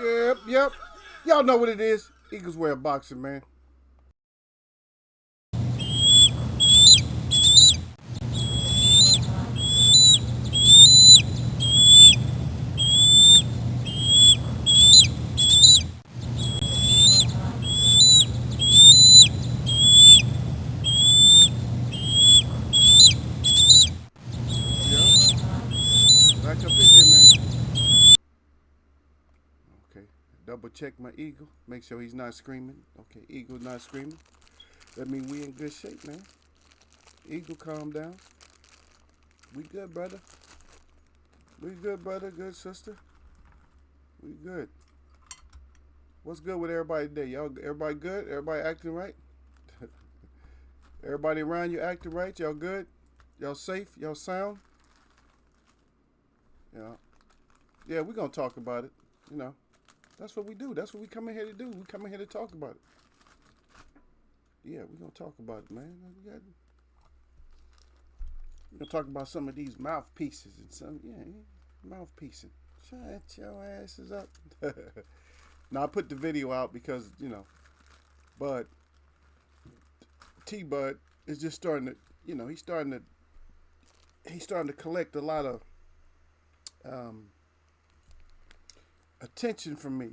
Yep, yep. Y'all know what it is. Eagles wear boxing, man. Yep. Back up in here, man. Okay. Double check my eagle. Make sure he's not screaming. Okay, eagle not screaming. That means we in good shape, man. Eagle, calm down. We good, brother. We good, brother. Good, sister. We good. What's good with everybody today? Y'all, everybody good? Everybody acting right? Everybody around you acting right? Y'all good? Y'all safe? Y'all sound? Yeah. Yeah, we're going to talk about it. You know, that's what we do. That's what we come in here to do. We come in here to talk about it. Yeah, we're going to talk about it, man. We're going to talk about some of these mouthpieces and some, mouthpiecing. Shut your asses up. Now, I put the video out because, but T-Bud is just starting to, he's starting to collect a lot of attention from me,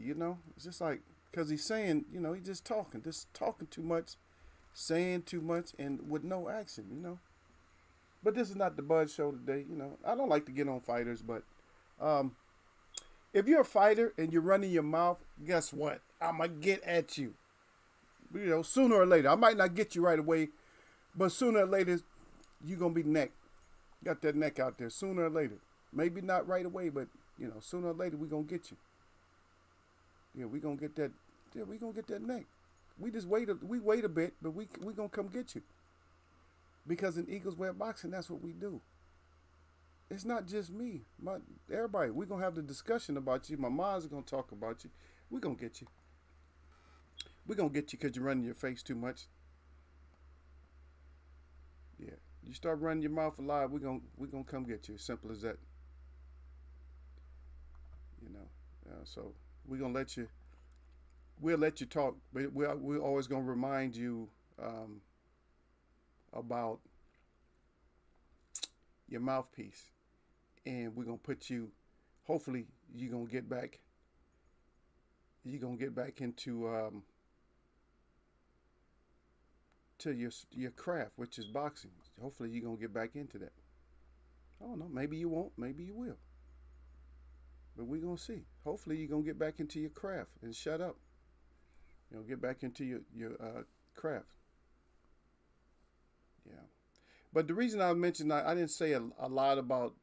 It's just like, because he's saying, he's just talking too much, saying too much, and with no action. But this is not the Bud Show today, I don't like to get on fighters, but if you're a fighter and you're running your mouth, guess what? I'm going to get at you. Sooner or later. I might not get you right away, but sooner or later, you're going to be neck. Got that neck out there sooner or later. Maybe not right away, but, sooner or later, we're going to get you. Yeah, we're going to get that. Yeah, we're going to get that neck. We just wait a bit, but we going to come get you. Because in Eagles Wear Boxing, that's what we do. It's not just me. Everybody, we're going to have the discussion about you. My mom's going to talk about you. We're going to get you. We're going to get you because you're running your face too much. Yeah. You start running your mouth a lot, we're gonna come get you. Simple as that. So we'll let you talk, but we're always gonna remind you about your mouthpiece, and we're gonna put you. Hopefully, you're gonna get back. You're gonna get back into to your craft, which is boxing. Hopefully, you're gonna get back into that. I don't know. Maybe you won't. Maybe you will. But we're gonna see. Hopefully, you're gonna get back into your craft and shut up. Get back into your craft. Yeah. But the reason I mentioned I didn't say a lot about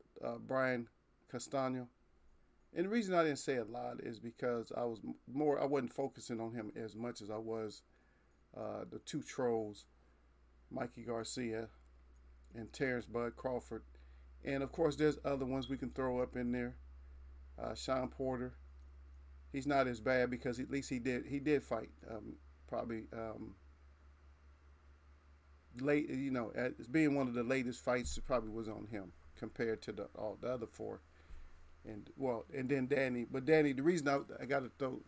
Brian Castano, and the reason I didn't say a lot is because I wasn't focusing on him as much as I was the two trolls, Mikey Garcia and Terrence Bud Crawford. And of course, there's other ones we can throw up in there. Sean Porter, he's not as bad because at least he did fight. Probably late, as being one of the latest fights, it probably was on him compared to all the other four. And then Danny. But Danny, the reason I got to throw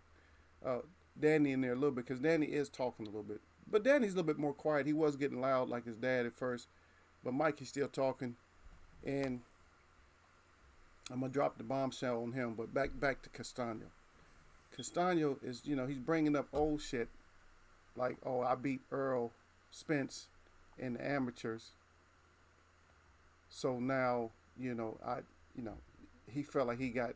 Danny in there a little bit because Danny is talking a little bit. But Danny's a little bit more quiet. He was getting loud like his dad at first, but Mike is still talking. And I'm gonna drop the bombshell on him. But back to Castano. Castano is he's bringing up old shit like, oh, I beat Earl Spence in the amateurs. So now he felt like he got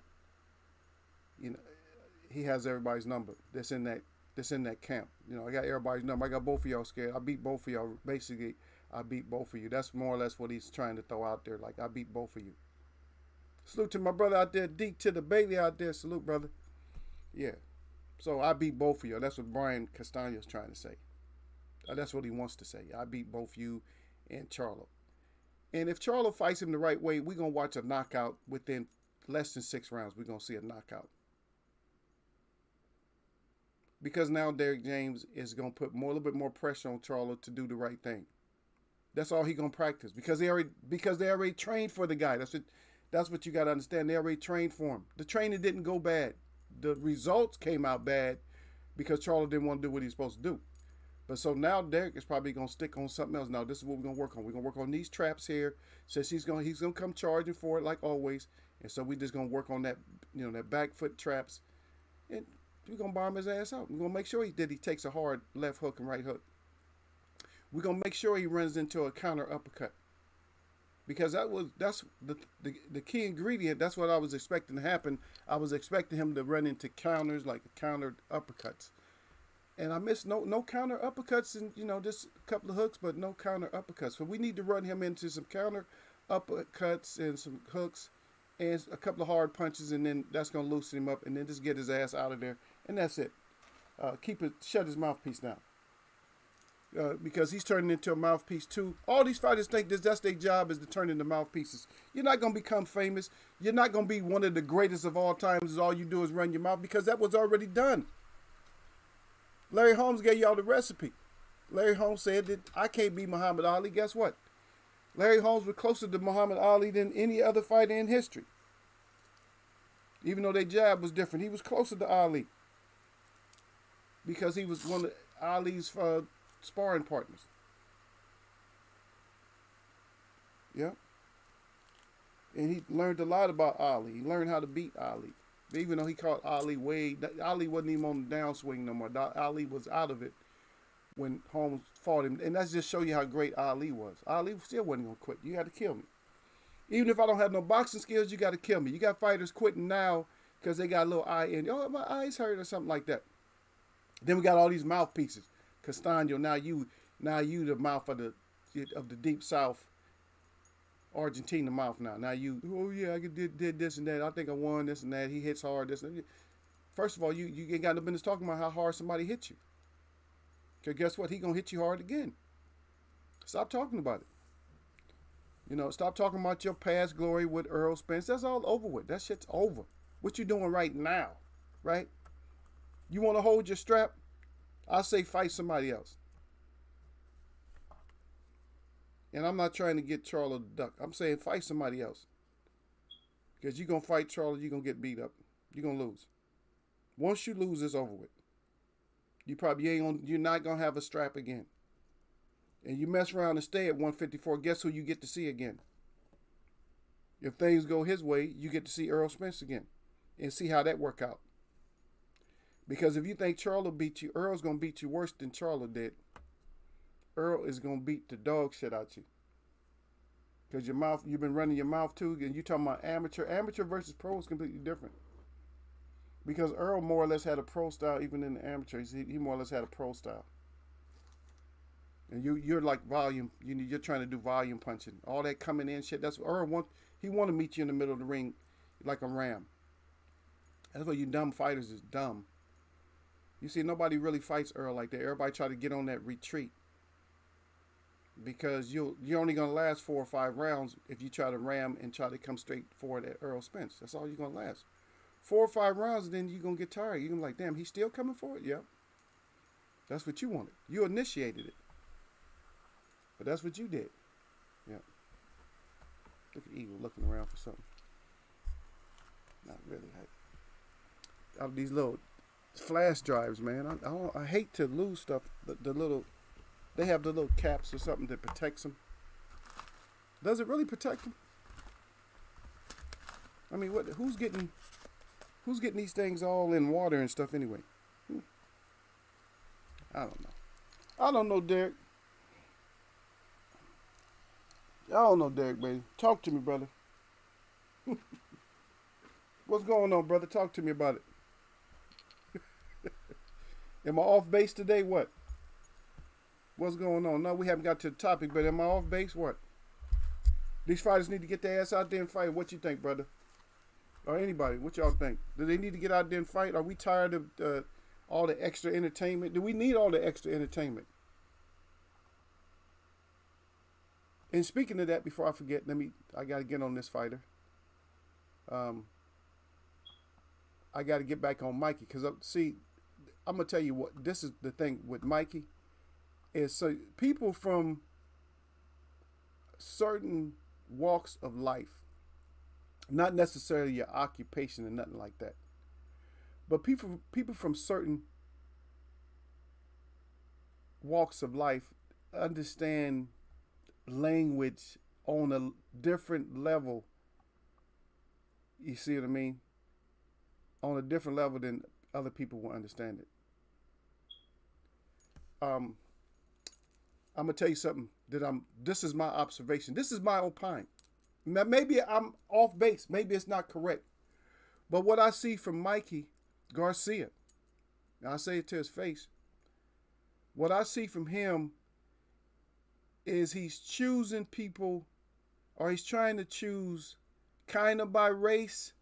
he has everybody's number that's in that camp. I got everybody's number. I got both of y'all scared. I beat both of y'all. Basically, I beat both of you. That's more or less what he's trying to throw out there. Like, I beat both of you. Salute to my brother out there, Deke to the Bailey out there. Salute, brother. Yeah. So I beat both of you. That's what Brian Castano's trying to say. That's what he wants to say. I beat both you and Charlo. And if Charlo fights him the right way, we're going to watch a knockout within less than 6 rounds. We're going to see a knockout. because now Derrick James is gonna put more a little bit more pressure on Charlo to do the right thing. That's all he gonna practice because they already trained for the guy. That's what you gotta understand. They already trained for him. The training didn't go bad. The results came out bad because Charlo didn't want to do what he's supposed to do. But so now Derek is probably gonna stick on something else. Now this is what we're gonna work on. We're gonna work on these traps here. Says he's gonna come charging for it like always. And so we just gonna work on that, that back foot traps, and we're gonna bomb his ass out. We're gonna make sure he takes a hard left hook and right hook. We're gonna make sure he runs into a counter uppercut. Because that's the key ingredient. That's what I was expecting to happen. I was expecting him to run into counters, like counter uppercuts. And I missed no counter uppercuts and just a couple of hooks, but no counter uppercuts. So we need to run him into some counter uppercuts and some hooks and a couple of hard punches, and then that's gonna loosen him up, and then just get his ass out of there, and that's it. Shut his mouthpiece down. Because he's turning into a mouthpiece too. All these fighters think that's their job, is to turn into mouthpieces. You're not going to become famous. You're not going to be one of the greatest of all times. All you do is run your mouth, because that was already done. Larry Holmes gave y'all the recipe. Larry Holmes said that I can't be Muhammad Ali. Guess what? Larry Holmes was closer to Muhammad Ali than any other fighter in history. Even though their jab was different, he was closer to Ali because he was one of Ali's sparring partners. Yeah. And he learned a lot about Ali. He learned how to beat Ali. Even though he caught Ali Ali wasn't even on the downswing no more. Ali was out of it when Holmes fought him. And that's just show you how great Ali was. Ali still wasn't going to quit. You had to kill me. Even if I don't have no boxing skills, you got to kill me. You got fighters quitting now because they got a little eye in. Oh, my eyes hurt or something like that. Then we got all these mouthpieces. Castaño, now you the mouth of the deep south, Argentina mouth now. Now you, oh yeah, I did this and that. I think I won this and that. He hits hard, this and that. First of all, you ain't got no business talking about how hard somebody hit you. Because guess what? He gonna hit you hard again. Stop talking about it. Stop talking about your past glory with Earl Spence. That's all over with. That shit's over. What you doing right now, right? You want to hold your strap? I say fight somebody else. And I'm not trying to get Charlo to duck. I'm saying fight somebody else. Because you're going to fight Charlo, you're going to get beat up. You're going to lose. Once you lose, it's over with. You're not going to have a strap again. And you mess around and stay at 154, guess who you get to see again? If things go his way, you get to see Earl Spence again. And see how that work out. Because if you think Charlo beat you, Earl's going to beat you worse than Charlo did. Earl is going to beat the dog shit out you. Because you've been running your mouth too, and you talking about amateur. Amateur versus pro is completely different. Because Earl more or less had a pro style, even in the amateur. He more or less had a pro style. And you're like volume. You're trying to do volume punching. All that coming in shit. That's what Earl wants. He want to meet you in the middle of the ring like a ram. That's what you dumb fighters is dumb. You see, nobody really fights Earl like that. Everybody try to get on that retreat. Because you're only going to last 4 or 5 rounds if you try to ram and try to come straight forward at Earl Spence. That's all you're going to last. 4 or 5 rounds, and then you're going to get tired. You're going to be like, damn, he's still coming forward? Yep. That's what you wanted. You initiated it. But that's what you did. Yep. Look at Eagle looking around for something. Not really. Out of these little flash drives, man. I hate to lose stuff. The little, they have the little caps or something that protects them. Does it really protect them? I mean, who's getting these things all in water and stuff anyway? I don't know, Derek. I don't know, Derek, baby. Talk to me, brother. What's going on, brother? Talk to me about it. Am I off base today? What? What's going on? No, we haven't got to the topic, but am I off base? What? These fighters need to get their ass out there and fight. What you think, brother? Or anybody? What y'all think? Do they need to get out there and fight? Are we tired of all the extra entertainment? Do we need all the extra entertainment? And speaking of that, before I forget, I got to get on this fighter. I got to get back on Mikey because see, I'm gonna tell you what. This is the thing with Mikey is so people from certain walks of life, not necessarily your occupation and nothing like that, but people from certain walks of life understand language on a different level. You see what I mean? On a different level than other people will understand it. I'm gonna tell you something that this is my observation. This is my opine. Now maybe I'm off base. Maybe it's not correct. But what I see from Mikey Garcia, and I say it to his face, what I see from him is he's choosing people, or he's trying to choose kind of by race.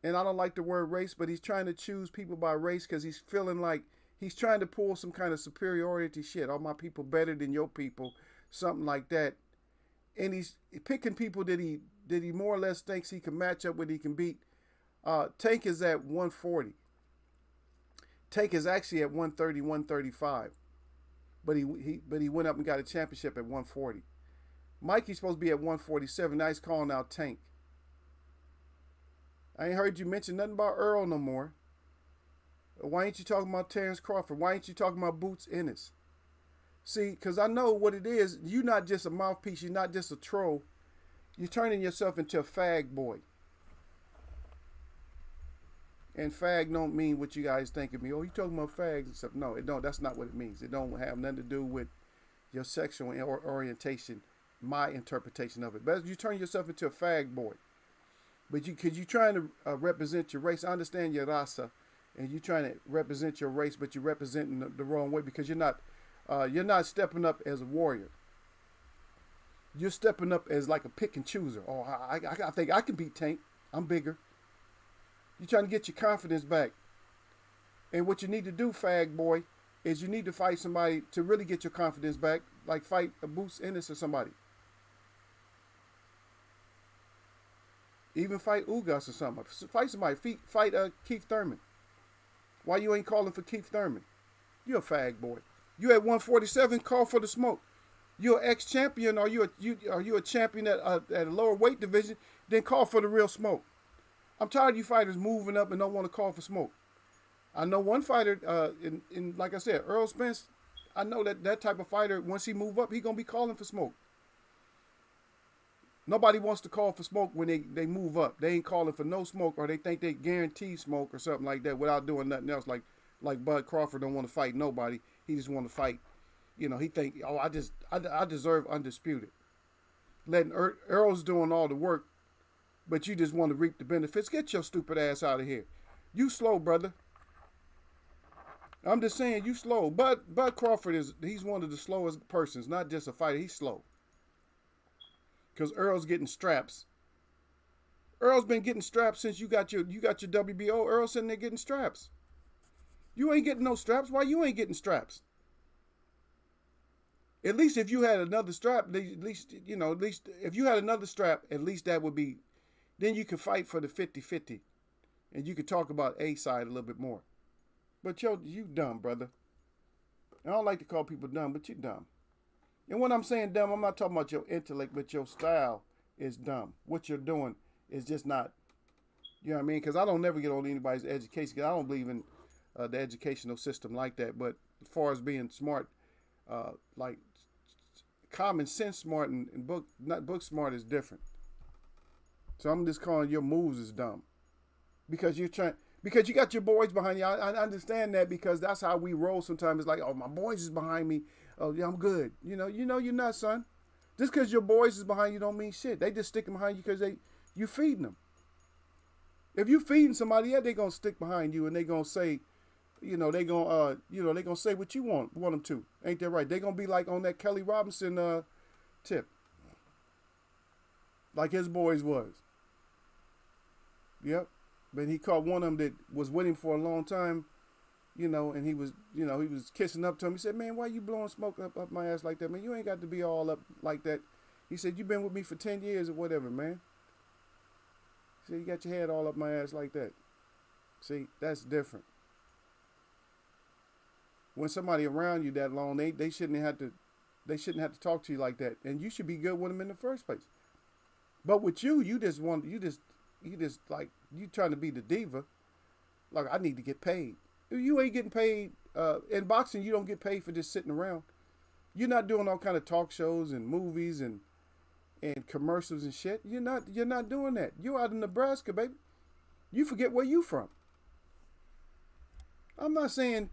And I don't like the word race, but he's trying to choose people by race because he's feeling like he's trying to pull some kind of superiority shit. All my people better than your people, something like that. And he's picking people that he more or less thinks he can match up with, he can beat. Tank is at 140. Tank is actually at 130, 135. But he went up and got a championship at 140. Mikey's supposed to be at 147. Now he's calling out Tank. I ain't heard you mention nothing about Earl no more. Why ain't you talking about Terrence Crawford? Why ain't you talking about Boots Ennis? See, because I know what it is. You're not just a mouthpiece. You're not just a troll. You're turning yourself into a fag boy. And fag don't mean what you guys think of me. Oh, you talking about fags and stuff. No, it don't. That's not what it means. It don't have nothing to do with your sexual orientation, my interpretation of it. But you turn yourself into a fag boy. But because you're trying to represent your race. I understand your raza, and you're trying to represent your race, but you're representing the wrong way because you're not stepping up as a warrior. You're stepping up as like a pick and chooser. Oh, I think I can beat Tank. I'm bigger. You're trying to get your confidence back. And what you need to do, fag boy, is you need to fight somebody to really get your confidence back, like fight a Boots Ennis or somebody. Even fight Ugas or something. Fight somebody. Fight Keith Thurman. Why you ain't calling for Keith Thurman? You're a fag boy. You at 147, call for the smoke. You're an ex-champion, or you a champion at a lower weight division, then call for the real smoke. I'm tired of you fighters moving up and don't want to call for smoke. I know one fighter, in like I said, Earl Spence, I know that type of fighter, once he move up, he going to be calling for smoke. Nobody wants to call for smoke when they move up. They ain't calling for no smoke, or they think they guarantee smoke or something like that without doing nothing else. Like Bud Crawford don't want to fight nobody. He just want to fight. You know, he think, oh, I deserve undisputed. Letting Earl's doing all the work, but you just want to reap the benefits. Get your stupid ass out of here. You slow, brother. I'm just saying, you slow. Bud Crawford he's one of the slowest persons, not just a fighter. He's slow. Because Earl's getting straps. Earl's been getting straps since you got your WBO. Earl's sitting there getting straps. You ain't getting no straps. Why you ain't getting straps? At least if you had another strap, at least if you had another strap, at least that would be, then you could fight for the 50-50. And you could talk about A side a little bit more. But you dumb, brother. I don't like to call people dumb, but you dumb. And when I'm saying dumb, I'm not talking about your intellect, but your style is dumb. What you're doing is just not, you know what I mean? Because I don't never get on anybody's education, because I don't believe in the educational system like that. But as far as being smart, like common sense smart and not book smart is different. So I'm just calling your moves is dumb. Because you got your boys behind you. I understand that, because that's how we roll sometimes. It's like, oh, my boys is behind me. Oh, yeah, I'm good. You know you're not, son. Just because your boys is behind you don't mean shit. They just sticking behind you because you feeding them. If you feeding somebody, yeah, they gonna stick behind you and they gonna say, they gonna say what you want them to. Ain't that right? They gonna be like on that Kelly Robinson tip, like his boys was. Yep. But he caught one of them that was with him for a long time, and he was kissing up to him. He said, man, why you blowing smoke up my ass like that, man? You ain't got to be all up like that. He said, you been with me for 10 years or whatever, man. He said, you got your head all up my ass like that. See, that's different. when somebody around you that long, they shouldn't have to talk to you like that, and you should be good with them in the first place. But with you, you just like you trying to be the diva. Like I need to get paid. You ain't getting paid in boxing. You don't get paid for just sitting around. You're not doing all kind of talk shows and movies and commercials and shit. You're not doing that. You out in Nebraska, baby. You forget where you from. I'm not saying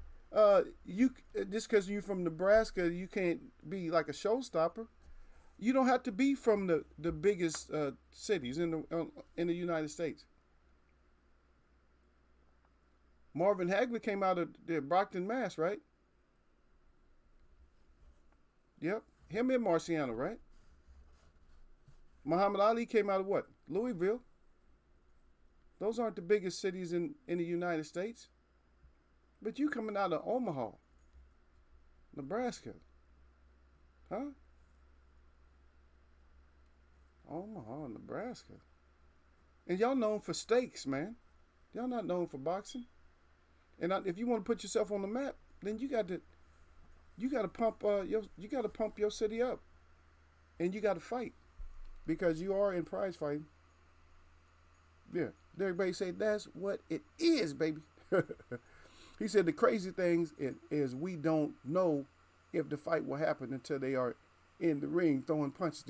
you just because you're from Nebraska, you can't be like a showstopper. You don't have to be from the biggest cities in the United States. Marvin Hagler came out of Brockton, Mass, right? Yep, him and Marciano, right? Muhammad Ali came out of what? Louisville. Those aren't the biggest cities in the United States. But you coming out of Omaha, Nebraska. Huh? Omaha, Nebraska. And y'all known for steaks, man. Y'all not known for boxing. And if you want to put yourself on the map, then you got to pump your city up. And you got to fight. Because you are in prize fighting. Yeah. Everybody say that's what it is, baby. He said the crazy things is we don't know if the fight will happen until they are in the ring throwing punches.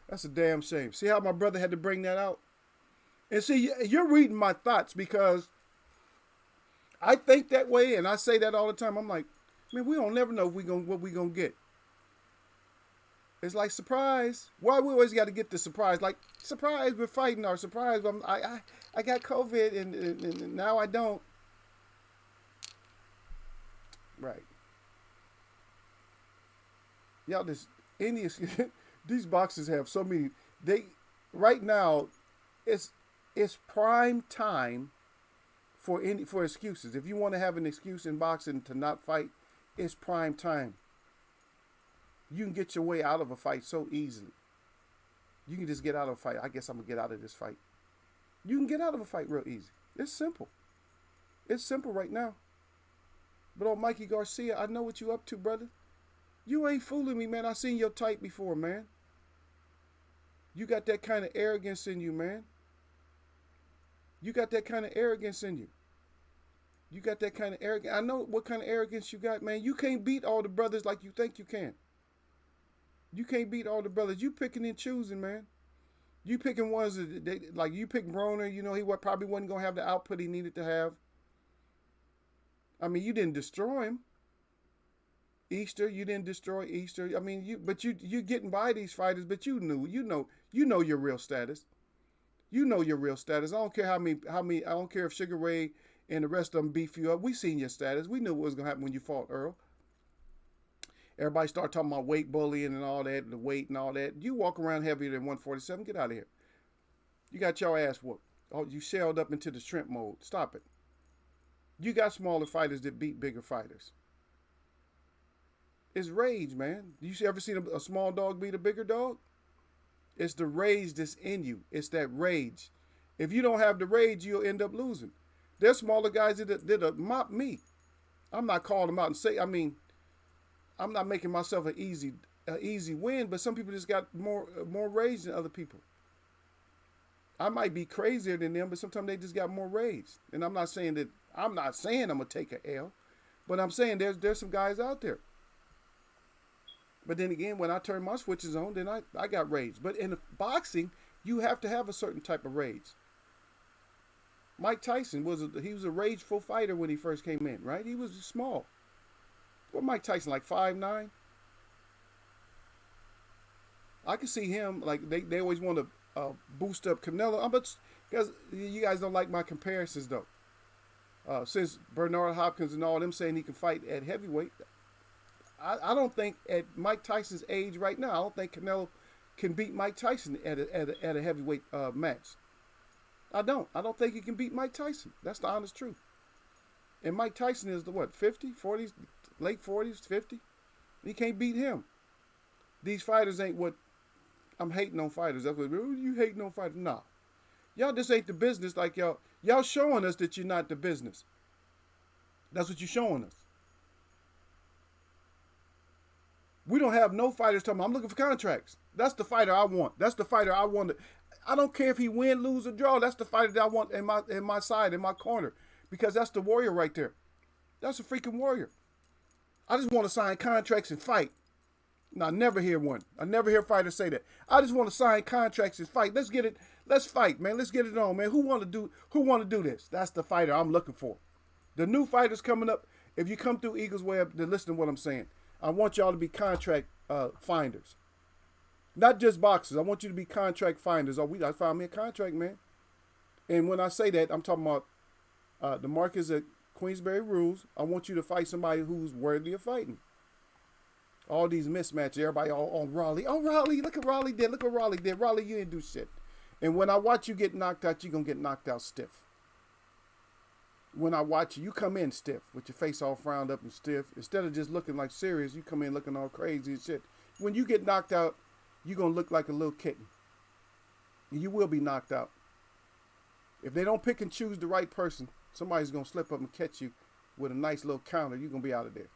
That's a damn shame. See how my brother had to bring that out? And see, you're reading my thoughts because I think that way and I say that all the time. I'm like, man, we don't never know what we gonna get. It's like surprise. Why we always got to get the surprise? Like surprise, we're fighting, or surprise, I got COVID and now I don't. Right. Y'all just these boxers have so many. Right now, it's prime time for excuses. If you want to have an excuse in boxing to not fight, it's prime time. You can get your way out of a fight so easily. You can just get out of a fight. I guess I'm gonna get out of this fight. You can get out of a fight real easy. It's simple. It's simple right now. But old Mikey Garcia, I know what you up to, brother. You ain't fooling me, man. I seen your type before, man. You got that kind of arrogance in you, man. You got that kind of arrogance in you. You got that kind of arrogance. I know what kind of arrogance you got, man. You can't beat all the brothers like you think you can. You can't beat all the brothers. You picking and choosing, man. You picking ones that like you picked Broner. You know he probably wasn't gonna have the output he needed to have. I mean, you didn't destroy him. Easter, you didn't destroy Easter. I mean, you getting by these fighters, but you know your real status. You know your real status. I don't care how many. I don't care if Sugar Ray and the rest of them beef you up. We seen your status. We knew what was gonna happen when you fought Earl. Everybody start talking about weight bullying and all that, the weight and all that. You walk around heavier than 147. Get out of here. You got your ass whooped. Oh, you shelled up into the shrimp mode. Stop it. You got smaller fighters that beat bigger fighters. It's rage, man. You ever seen a small dog beat a bigger dog? It's the rage that's in you. It's that rage. If you don't have the rage, you'll end up losing. There's smaller guys that mop me. I'm not calling them out and say, I mean, I'm not making myself an easy win, but some people just got more rage than other people. I might be crazier than them, but sometimes they just got more rage. And I'm not saying I'm gonna take an L, but I'm saying there's some guys out there. But then again, when I turn my switches on, then I got rage. But in boxing, you have to have a certain type of rage. Mike Tyson was a rageful fighter when he first came in, right? He was small. What Mike Tyson, like 5'9"? I can see him, like, they always want to boost up Canelo. Because you guys don't like my comparisons, though. Since Bernard Hopkins and all them saying he can fight at heavyweight, I don't think at Mike Tyson's age right now, I don't think Canelo can beat Mike Tyson at a heavyweight match. I don't think he can beat Mike Tyson. That's the honest truth. And Mike Tyson is the what, 50, 40s, late 40s, 50? He can't beat him. These fighters ain't what I'm hating on fighters. That's what you hating on fighters. Nah. Y'all just ain't the business like y'all showing us that you're not the business. That's what you're showing us. We don't have no fighters talking about, I'm looking for contracts. That's the fighter I want. That's the fighter I want. I don't care if he win, lose, or draw. That's the fighter that I want in my side, in my corner. Because that's the warrior right there. That's a freaking warrior. I just want to sign contracts and fight. No, I never hear one. I never hear fighters say that. I just want to sign contracts and fight. Let's get it. Let's fight, man. Let's get it on, man. Who want to do this? That's the fighter I'm looking for. The new fighters coming up, if you come through Eagles Web, then listen to what I'm saying. I want y'all to be contract finders. Not just boxers. I want you to be contract finders. I found me a contract, man. And when I say that, I'm talking about the markers at Queensberry Rules. I want you to fight somebody who's worthy of fighting. All these mismatches, everybody all on Raleigh. Oh, Raleigh, look what Raleigh did. Look what Raleigh did. Raleigh, you didn't do shit. And when I watch you get knocked out, you're going to get knocked out stiff. When I watch you, you come in stiff with your face all frowned up and stiff. Instead of just looking like serious, you come in looking all crazy and shit. When you get knocked out, you're going to look like a little kitten. And you will be knocked out. If they don't pick and choose the right person, somebody's going to slip up and catch you with a nice little counter. You're going to be out of there.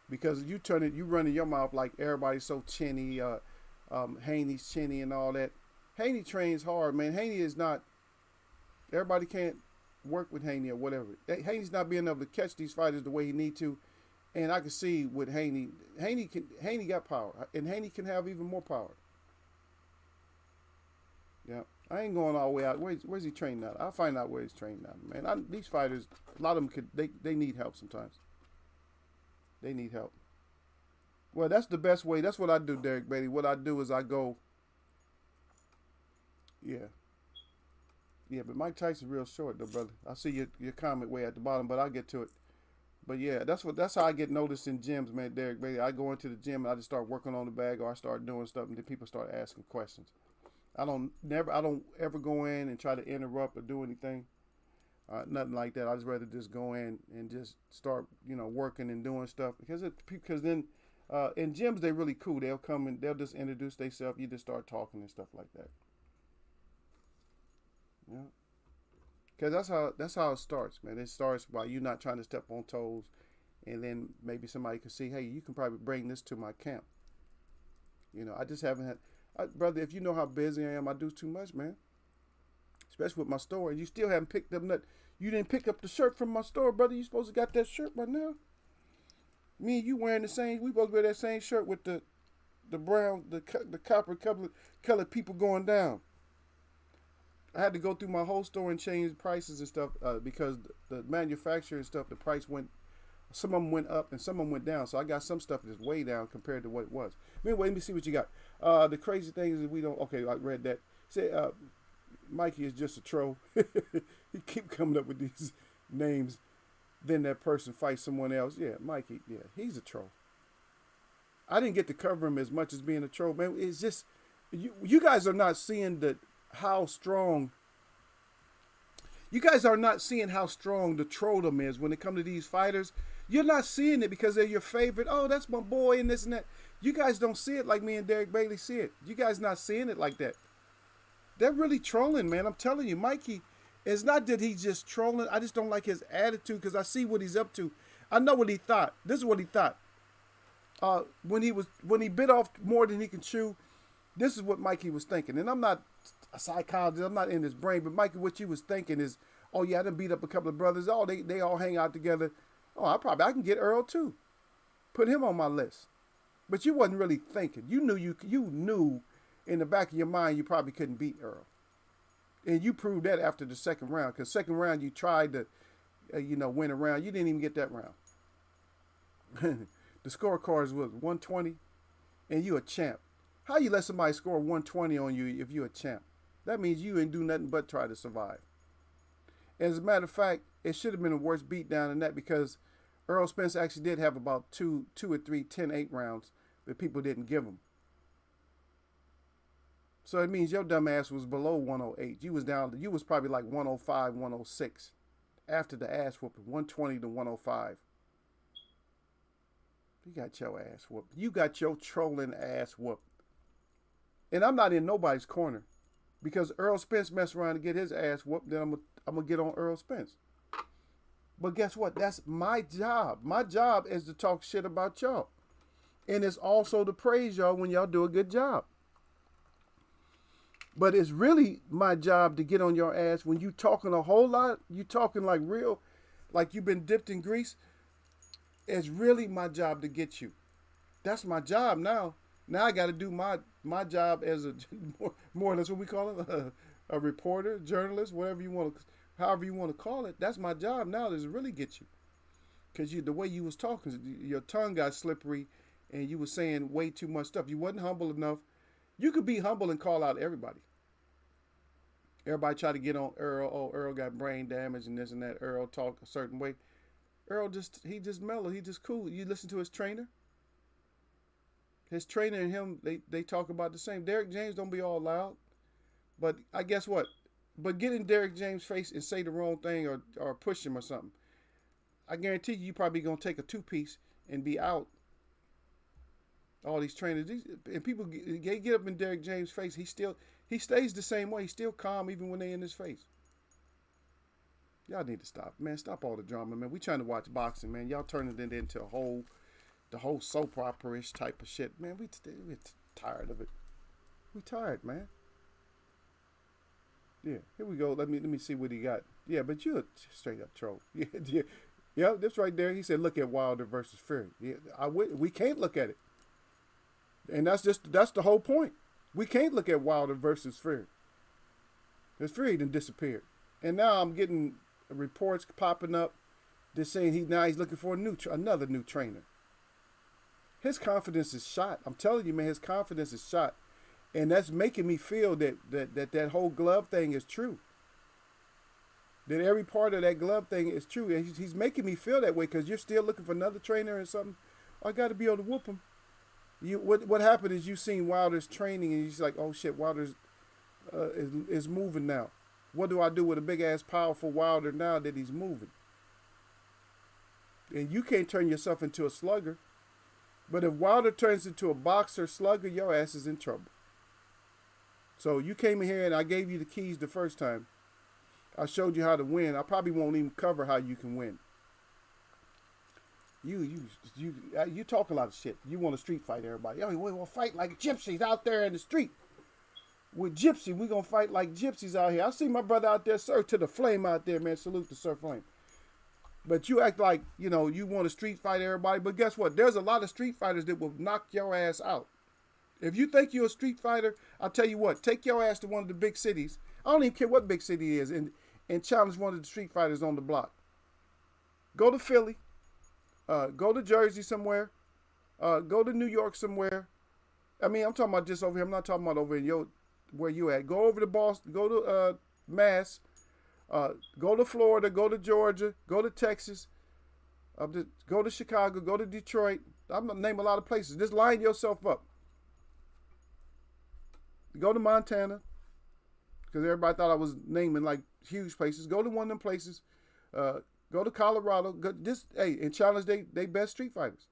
Because you running your mouth like everybody's so chinny, Haney's chinny and all that. Haney trains hard, man. Haney is not, everybody can't work with Haney or whatever. Haney's not being able to catch these fighters the way he need to. And I can see with Haney got power. And Haney can have even more power. Yeah. I ain't going all the way out. Where's he training at? I'll find out where he's training at, man. These fighters, a lot of them they need help sometimes. They need help. Well, that's the best way. That's what I do, Derek Beatty. What I do is I go, yeah, but Mike Tyson's real short, though, brother. I see your comment way at the bottom, but I'll get to it. But yeah, that's how I get noticed in gyms, man, Derek Beatty. I go into the gym and I just start working on the bag, or I start doing stuff, and then people start asking questions. I don't ever go in and try to interrupt or do anything. Nothing like that. I just rather just go in and just start, working and doing stuff because then in gyms they're really cool. They'll come and they'll just introduce themselves. You just start talking and stuff like that. Yeah, because that's how it starts, man. It starts by you not trying to step on toes, and then maybe somebody can see, hey, you can probably bring this to my camp. I just haven't had, brother. If you know how busy I am, I do too much, man. Especially with my store, and you still haven't picked up nothing. You didn't pick up the shirt from my store, brother. You supposed to got that shirt by now. Me and you wearing the same. We both wear that same shirt with the brown, the copper colored people going down. I had to go through my whole store and change prices and stuff because the manufacturer and stuff, the price went. Some of them went up and some of them went down. So I got some stuff that's way down compared to what it was. Anyway, let me see what you got. The crazy thing is that we don't. Okay, I read that. Say. Mikey is just a troll. He keep coming up with these names. Then that person fights someone else. Yeah, Mikey. Yeah, he's a troll. I didn't get to cover him as much as being a troll, man. It's just you guys are not seeing how strong. You guys are not seeing how strong the trolldom is when it comes to these fighters. You're not seeing it because they're your favorite. Oh, that's my boy and this and that. You guys don't see it like me and Derek Bailey see it. You guys not seeing it like that. They're really trolling, man. I'm telling you, Mikey, it's not that he's just trolling. I just don't like his attitude because I see what he's up to. I know what he thought. This is what he thought. When he bit off more than he can chew, this is what Mikey was thinking. And I'm not a psychologist. I'm not in his brain. But Mikey, what you was thinking is, oh, yeah, I done beat up a couple of brothers. Oh, they all hang out together. Oh, I can get Earl, too. Put him on my list. But you wasn't really thinking. You knew in the back of your mind, you probably couldn't beat Earl. And you proved that after the second round. Because second round, you tried to, win a round. You didn't even get that round. The scorecards was 120, and you a champ. How you let somebody score 120 on you if you a champ? That means you ain't do nothing but try to survive. As a matter of fact, it should have been a worse beatdown than that because Earl Spence actually did have about two or three 10-8 rounds that people didn't give him. So it means your dumb ass was below 108. You was probably like 105, 106 after the ass whooping, 120 to 105. You got your ass whooped. You got your trolling ass whooped. And I'm not in nobody's corner because Earl Spence messed around to get his ass whooped. Then I'm going to get on Earl Spence. But guess what? That's my job. My job is to talk shit about y'all. And it's also to praise y'all when y'all do a good job. But it's really my job to get on your ass when you talking a whole lot. You talking like real, like you've been dipped in grease. It's really my job to get you. That's my job now. Now I got to do my job as a more or less what we call it, a reporter, journalist, whatever you want to, however you want to call it. That's my job now is to really get you, because the way you was talking, your tongue got slippery, and you was saying way too much stuff. You wasn't humble enough. You could be humble and call out everybody. Everybody try to get on Earl. Oh, Earl got brain damage and this and that. Earl talk a certain way. Earl he just mellow. He just cool. You listen to his trainer. His trainer and him, they talk about the same. Derrick James don't be all loud. But I guess what? But get in Derrick James' face and say the wrong thing or push him or something. I guarantee you probably going to take a two-piece and be out. All these trainers. And people get up in Derrick James' face. He stays the same way. He's still calm even when they in his face. Y'all need to stop. Man, stop all the drama, man. We trying to watch boxing, man. Y'all turning it into the whole soap opera-ish type of shit. Man, we're tired of it. We tired, man. Yeah, here we go. Let me see what he got. Yeah, but you're a straight up troll. Yeah, that's right there. He said, look at Wilder versus Fury. Yeah, we can't look at it. And that's the whole point. We can't look at Wilder versus Fury. Because Fury done disappeared. And now I'm getting reports popping up that's saying he's looking for another new trainer. His confidence is shot. I'm telling you, man, his confidence is shot. And that's making me feel that whole glove thing is true. That every part of that glove thing is true. And he's making me feel that way because you're still looking for another trainer or something. I got to be able to whoop him. What happened is you seen Wilder's training and you're like, oh shit, Wilder's is moving now. What do I do with a big ass powerful Wilder now that he's moving? And you can't turn yourself into a slugger. But if Wilder turns into a boxer slugger, your ass is in trouble. So you came in here and I gave you the keys the first time. I showed you how to win. I probably won't even cover how you can win. You talk a lot of shit. You want to street fight everybody. Oh, we will fight like gypsies out there in the street. With Gypsy, we gonna fight like gypsies out here. I see my brother out there, Sir to the Flame out there, man. Salute to Sir Flame. But you act like, you want to street fight everybody. But guess what? There's a lot of street fighters that will knock your ass out. If you think you're a street fighter, I'll tell you what. Take your ass to one of the big cities. I don't even care what big city it is. And challenge one of the street fighters on the block. Go to Philly. Go to Jersey somewhere. Go to New York somewhere. I mean, I'm talking about just over here. I'm not talking about over in where you at. Go over to Boston. Go to Mass. Go to Florida. Go to Georgia. Go to Texas. Go to Chicago. Go to Detroit. I'm going to name a lot of places. Just line yourself up. Go to Montana. Because everybody thought I was naming like huge places. Go to one of them places. Go to Colorado. And challenge they best street fighters.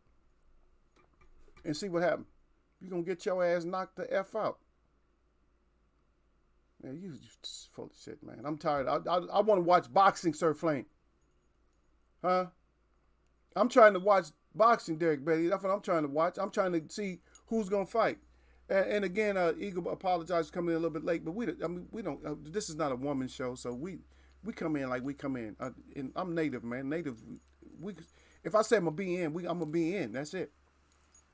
And see what happens. You're going to get your ass knocked the F out. Man, you just full of shit, man. I'm tired. I want to watch boxing, Sir Flame. Huh? I'm trying to watch boxing, Derek Bailey. That's what I'm trying to watch. I'm trying to see who's going to fight. And again, Eagle apologizes for coming in a little bit late, but we don't. This is not a woman show, so we come in like we come in. And I'm native, man. Native. If I say I'm gonna be in, I'm gonna be in. That's it.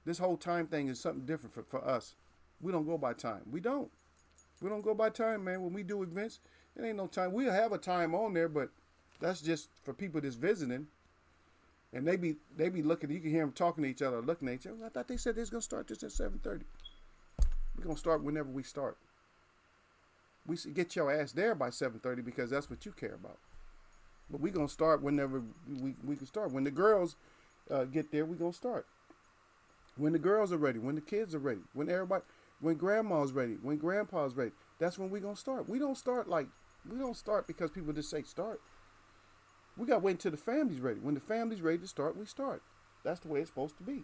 This whole time thing is something different for us. We don't go by time. We don't go by time, man. When we do events, it ain't no time. We'll have a time on there, but that's just for people that's visiting. And they be looking. You can hear them talking to each other, looking at each other. I thought they said they was gonna start this at 7:30. We're going to start whenever we start. We get your ass there by 7:30 because that's what you care about. But we're going to start whenever we can start. When the girls get there, we're going to start. When the girls are ready, when the kids are ready, when grandma's ready, when grandpa's ready, that's when we're going to start. We don't start because people just say start. We got to wait until the family's ready. When the family's ready to start, we start. That's the way it's supposed to be.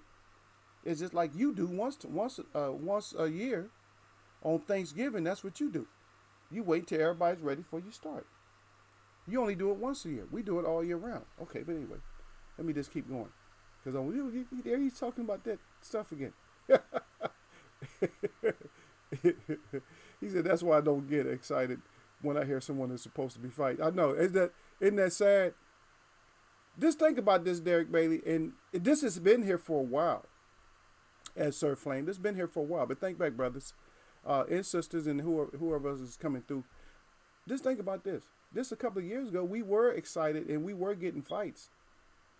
It's just like you do once a year on Thanksgiving. That's what you do. You wait till everybody's ready before you start. You only do it once a year. We do it all year round. Okay, but anyway, let me just keep going. Because there he's talking about that stuff again. He said that's why I don't get excited when I hear someone is supposed to be fighting. I know. Isn't that sad? Just think about this, Derek Bailey, and this has been here for a while. As Sir Flame, this has been here for a while. But think back, brothers and sisters, and whoever else is coming through. Just think about this. This a couple of years ago, we were excited and we were getting fights.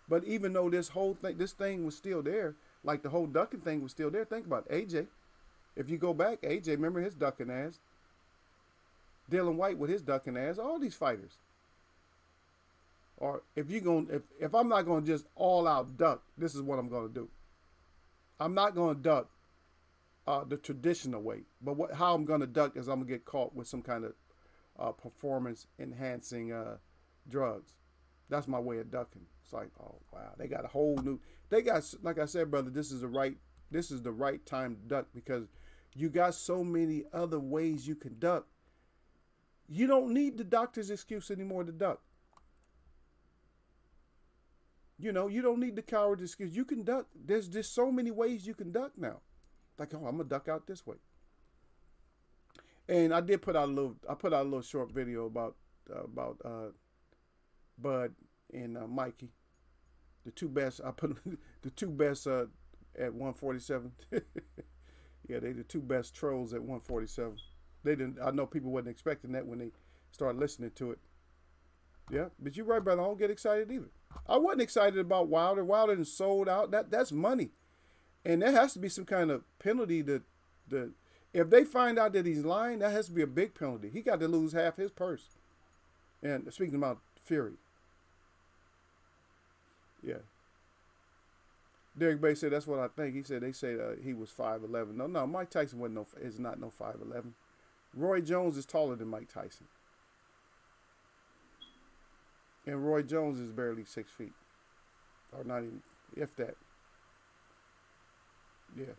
But even though this thing was still there, like the whole ducking thing was still there. Think about AJ. If you go back, AJ, remember his ducking ass. Dylan White with his ducking ass. All these fighters. Or if I'm not gonna just all out duck, this is what I'm gonna do. I'm not gonna duck the traditional way, but how I'm gonna duck is I'm gonna get caught with some kind of performance enhancing drugs. That's my way of ducking. It's like, oh wow, they got a whole new. They got, like I said, brother, this is the right time to duck because you got so many other ways you can duck. You don't need the doctor's excuse anymore to duck. You know, you don't need the coward's excuse. You can duck. There's just so many ways you can duck now. Like, oh, I'm gonna duck out this way. And I did put out a little short video about Bud and Mikey, the two best. I put the two best at 147. Yeah, they the two best trolls at 147. They didn't. I know people wasn't expecting that when they started listening to it. Yeah, but you're right, brother. I don't get excited either. I wasn't excited about Wilder. Wilder done sold out. That's money, and there has to be some kind of penalty to if they find out that he's lying, that has to be a big penalty. He got to lose half his purse. And speaking about Fury, yeah. Derek Bay said that's what I think. He said they say he was 5'11". No, Mike Tyson is not no 5'11". Roy Jones is taller than Mike Tyson. And Roy Jones is barely 6 feet. Or not even, if that. Yeah.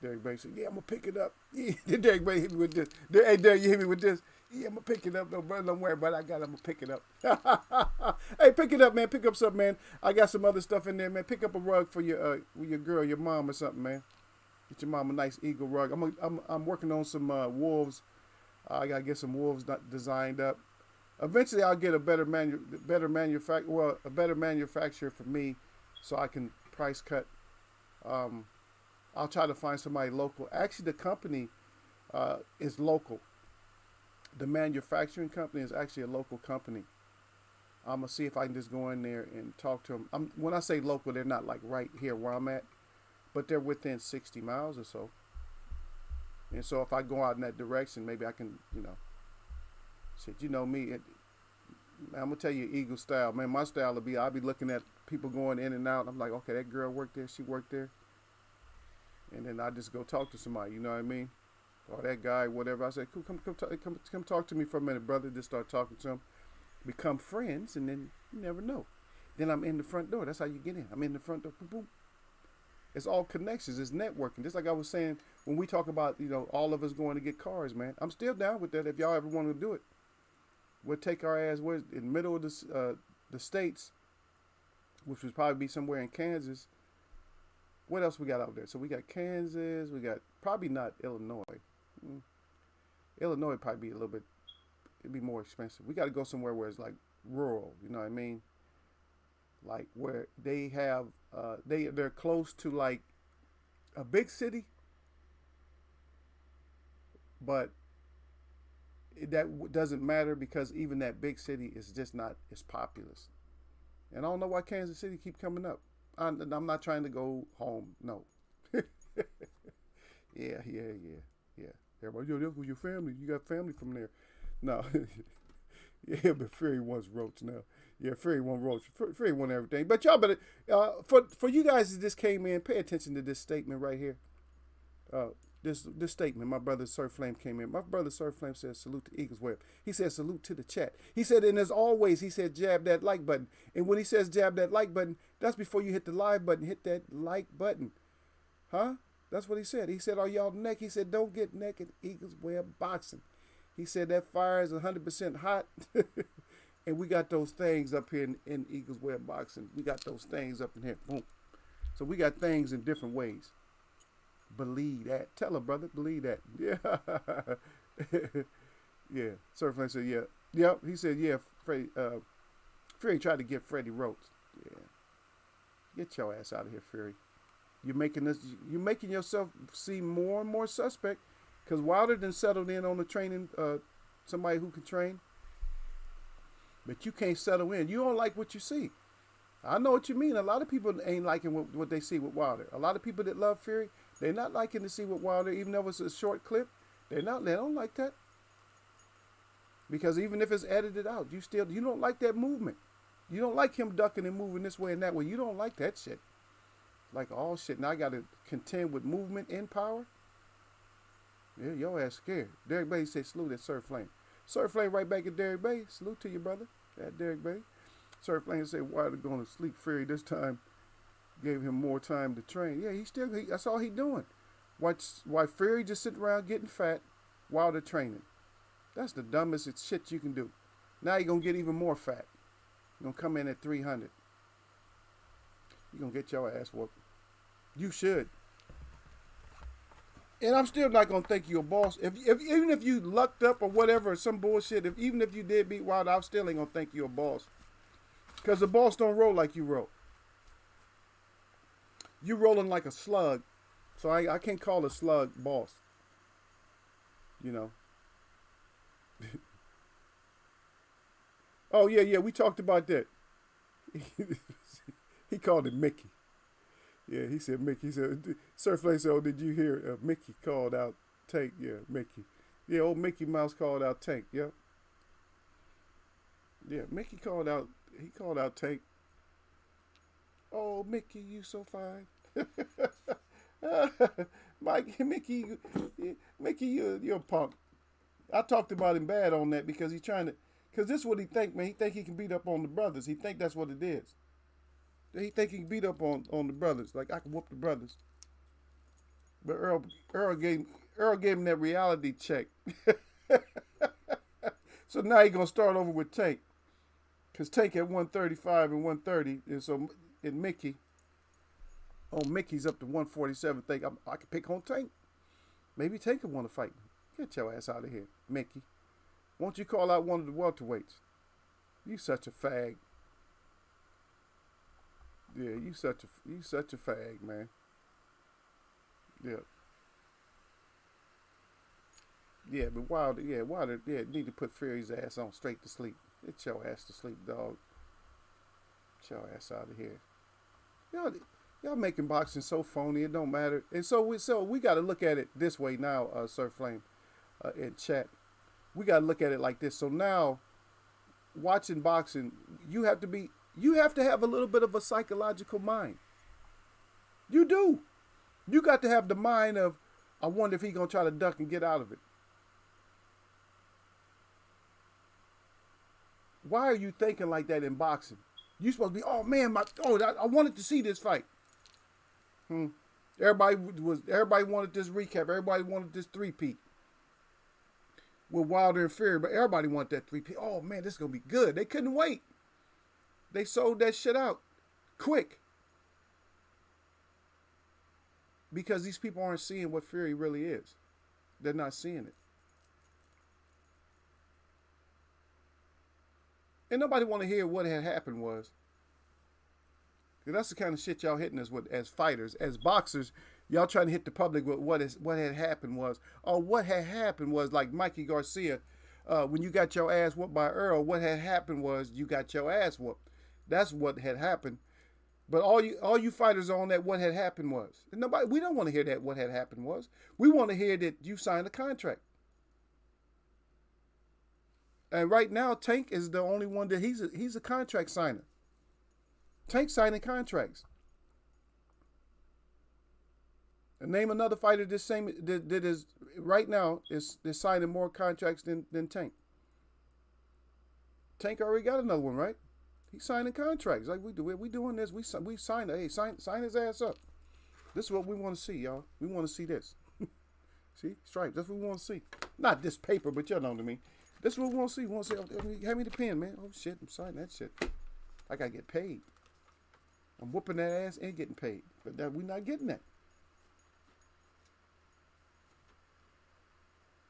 Derek Bay said, yeah, I'm going to pick it up. Yeah. Derek Bay hit me with this. Hey, Derek, you hit me with this? Yeah, I'm going to pick it up. No, brother, don't worry about it. I'm going to pick it up. Hey, pick it up, man. Pick up something, man. I got some other stuff in there, man. Pick up a rug for your girl, your mom or something, man. Get your mom a nice eagle rug. I'm working on some wolves. I got to get some wolves designed up. Eventually, I'll get a better manufacturer for me, so I can price cut. I'll try to find somebody local. Actually, the company is local. The manufacturing company is actually a local company. I'm gonna see if I can just go in there and talk to them. When I say local, they're not like right here where I'm at, but they're within 60 miles or so. And so if I go out in that direction, maybe I can, shit, you know me. I'm gonna tell you Eagle style, man. My style will be I'll be looking at people going in and out. I'm like, okay, that girl worked there, she worked there, and then I just go talk to somebody. You know what I mean? Or that guy, whatever. I said, cool, come talk to me for a minute, brother. Just start talking to him, become friends, and then you never know. Then I'm in the front door. That's how you get in. I'm in the front door. Boom, boom. It's all connections. It's networking. Just like I was saying when we talk about, all of us going to get cars, man. I'm still down with that if y'all ever want to do it. We'll take our ass in the middle of the states, which would probably be somewhere in Kansas. What else we got out there? So we got Kansas. We got probably not Illinois. Illinois would probably be a little bit, it'd be more expensive. We got to go somewhere where it's like rural, you know what I mean? Like where they have, they're close to like a big city, but that doesn't matter because even that big city is just not as populous. And I don't know why Kansas City keep coming up. I'm not trying to go home. No. Yeah. Everybody, that's with your family. You got family from there. No. Yeah, but Fury wants Roach now. Yeah, Fury wants Roach. Fury wants everything. But y'all better, for you guys that just came in, pay attention to this statement right here. This statement, my brother Sir Flame came in. My brother Sir Flame says, salute to Eagles Web. He said, salute to the chat. He said, and as always, he said, jab that like button. And when he says jab that like button, that's before you hit the live button. Hit that like button. Huh? That's what he said. He said, are y'all neck? He said, don't get naked, Eagles Web Boxing. He said, that fire is 100% hot. And we got those things up here in Eagles Web Boxing. We got those things up in here. Boom. So we got things in different ways. Believe that. Tell her, brother. Believe that. Yeah. Yeah. Surf Flame said, yeah. Yep. He said, yeah. Freddie, Fury tried to get Freddie ropes. Yeah. Get your ass out of here, Fury. You're making this. You're making yourself seem more and more suspect. Because Wilder done settled in on the training. Somebody who can train. But you can't settle in. You don't like what you see. I know what you mean. A lot of people ain't liking what they see with Wilder. A lot of people that love Fury, they're not liking to see with Wilder, even though it's a short clip. They don't like that. Because even if it's edited out, you don't like that movement. You don't like him ducking and moving this way and that way. You don't like that shit. Like, oh shit, now I gotta contend with movement and power. Yeah, your ass scared. Derek Bay said salute at Surf Flame. Surf Flame right back at Derek Bay. Salute to you, brother. At Derek Bay. Surf Flame said Wilder going to sleep. Fury this time gave him more time to train. Yeah, that's all he doing. Why Fury just sitting around getting fat while they're training. That's the dumbest shit you can do. Now you're going to get even more fat. You're going to come in at 300. You're going to get your ass whooped. You should. And I'm still not going to think you're a boss. Even if you lucked up or whatever, or some bullshit, even if you did beat Wilder, I still ain't going to think you're a boss. Because the boss don't roll like you roll. You rolling like a slug. So I can't call a slug boss. You know. Oh, yeah, we talked about that. He called it Mickey. Yeah, he said Mickey. He said, Surf Flame said, oh, did you hear Mickey called out Tank? Yeah, Mickey. Yeah, old Mickey Mouse called out Tank. Yep. Yeah, Mickey called out Tank. Oh, Mickey, you so fine. Mickey, you're a punk. I talked about him bad on that because because this is what he think, man. He think he can beat up on the brothers. He think that's what it is. He think he can beat up on the brothers. Like, I can whoop the brothers. But Earl gave him that reality check. So now he's going to start over with Tank. Because Tank at 135 and 130. And so in Mickey's up to 147. Think I can pick on Tank. Maybe Tank will want to fight me. Get your ass out of here, Mickey. Won't you call out one of the welterweights? You such a fag. Yeah, you such a fag, man. Yeah. Yeah, but Wilder, need to put Fury's ass on straight to sleep. Get your ass to sleep, dog. Get your ass out of here. Y'all making boxing so phony, it don't matter. And so we got to look at it this way now, Surf Flame, in chat. We got to look at it like this. So now, watching boxing, you have to have a little bit of a psychological mind. You do. You got to have the mind of, I wonder if he's going to try to duck and get out of it. Why are you thinking like that in boxing? You supposed to be, oh man, I wanted to see this fight. Everybody wanted this recap. Everybody wanted this three-peat with Wilder and Fury, but everybody wanted that three-peat. Oh man, this is gonna be good. They couldn't wait. They sold that shit out quick because these people aren't seeing what Fury really is. They're not seeing it. And nobody want to hear what had happened was. Because that's the kind of shit y'all hitting us with as fighters. As boxers, y'all trying to hit the public with what had happened was. Or what had happened was, like Mikey Garcia, when you got your ass whooped by Earl, what had happened was you got your ass whooped. That's what had happened. But all you fighters on that what had happened was. And we don't want to hear that what had happened was. We want to hear that you signed a contract. And right now, Tank is the only one that he's a contract signer. Tank signing contracts. And name another fighter that is right now is signing more contracts than Tank. Tank already got another one, right? He's signing contracts like we do. We doing this. We sign. Hey, sign his ass up. This is what we want to see, y'all. We want to see this. See, stripes. That's what we want to see. Not this paper, but you know what I mean. This is what we want to see. We want to see. Hand me the pen, man. Oh shit, I'm signing that shit. I gotta get paid. I'm whooping that ass and getting paid. But that we're not getting that.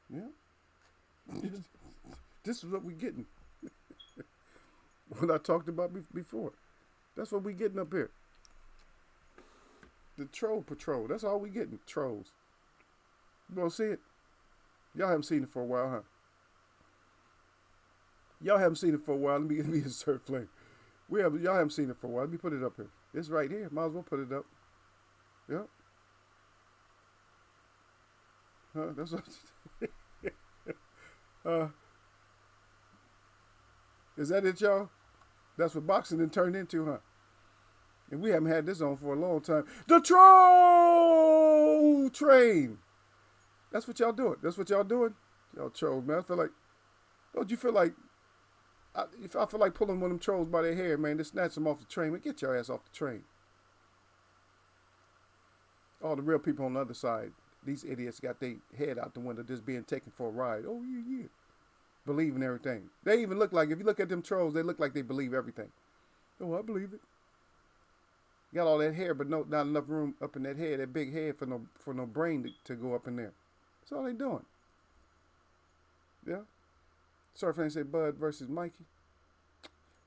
Yeah. This is what we're getting. What I talked about before. That's what we're getting up here. The troll patrol. That's all we getting. Trolls. You gonna see it? Y'all haven't seen it for a while, huh? Y'all haven't seen it for a while. Let me insert flame. Y'all haven't seen it for a while. Let me put it up here. It's right here. Might as well put it up. Yep. That's what. Is that it, y'all? That's what boxing then turned into, huh? And we haven't had this on for a long time. The troll train. That's what y'all doing. That's what y'all doing. Y'all trolls, man. I feel like. Don't you feel like? If I feel like pulling one of them trolls by their hair, man, just snatch them off the train. Man, get your ass off the train. All the real people on the other side, these idiots got their head out the window just being taken for a ride. Oh, yeah. Believe in everything. They even look like, if you look at them trolls, they look like they believe everything. Oh, I believe it. Got all that hair, but not enough room up in that head, that big head for no brain to go up in there. That's all they doing. Yeah. Surfing say Bud versus Mikey.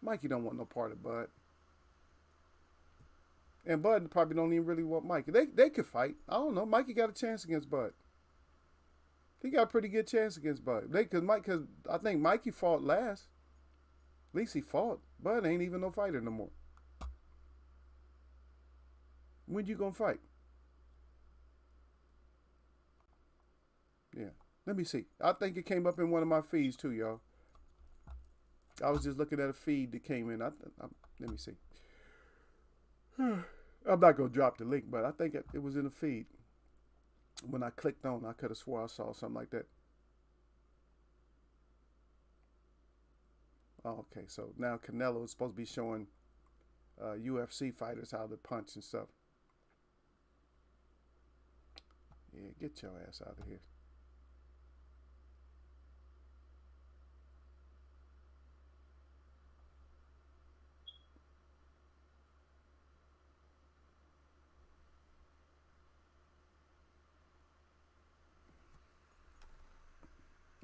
Mikey don't want no part of Bud. And Bud probably don't even really want Mikey. They could fight. I don't know. Mikey got a chance against Bud. He got a pretty good chance against Bud. Because I think Mikey fought last. At least he fought. Bud ain't even no fighter no more. When you gonna fight? Yeah. Let me see. I think it came up in one of my feeds too, y'all. I was just looking at a feed that came in. Let me see. I'm not going to drop the link, but I think it was in the feed. When I clicked on, I could have swore I saw something like that. Oh, okay, so now Canelo is supposed to be showing UFC fighters how to punch and stuff. Yeah, get your ass out of here.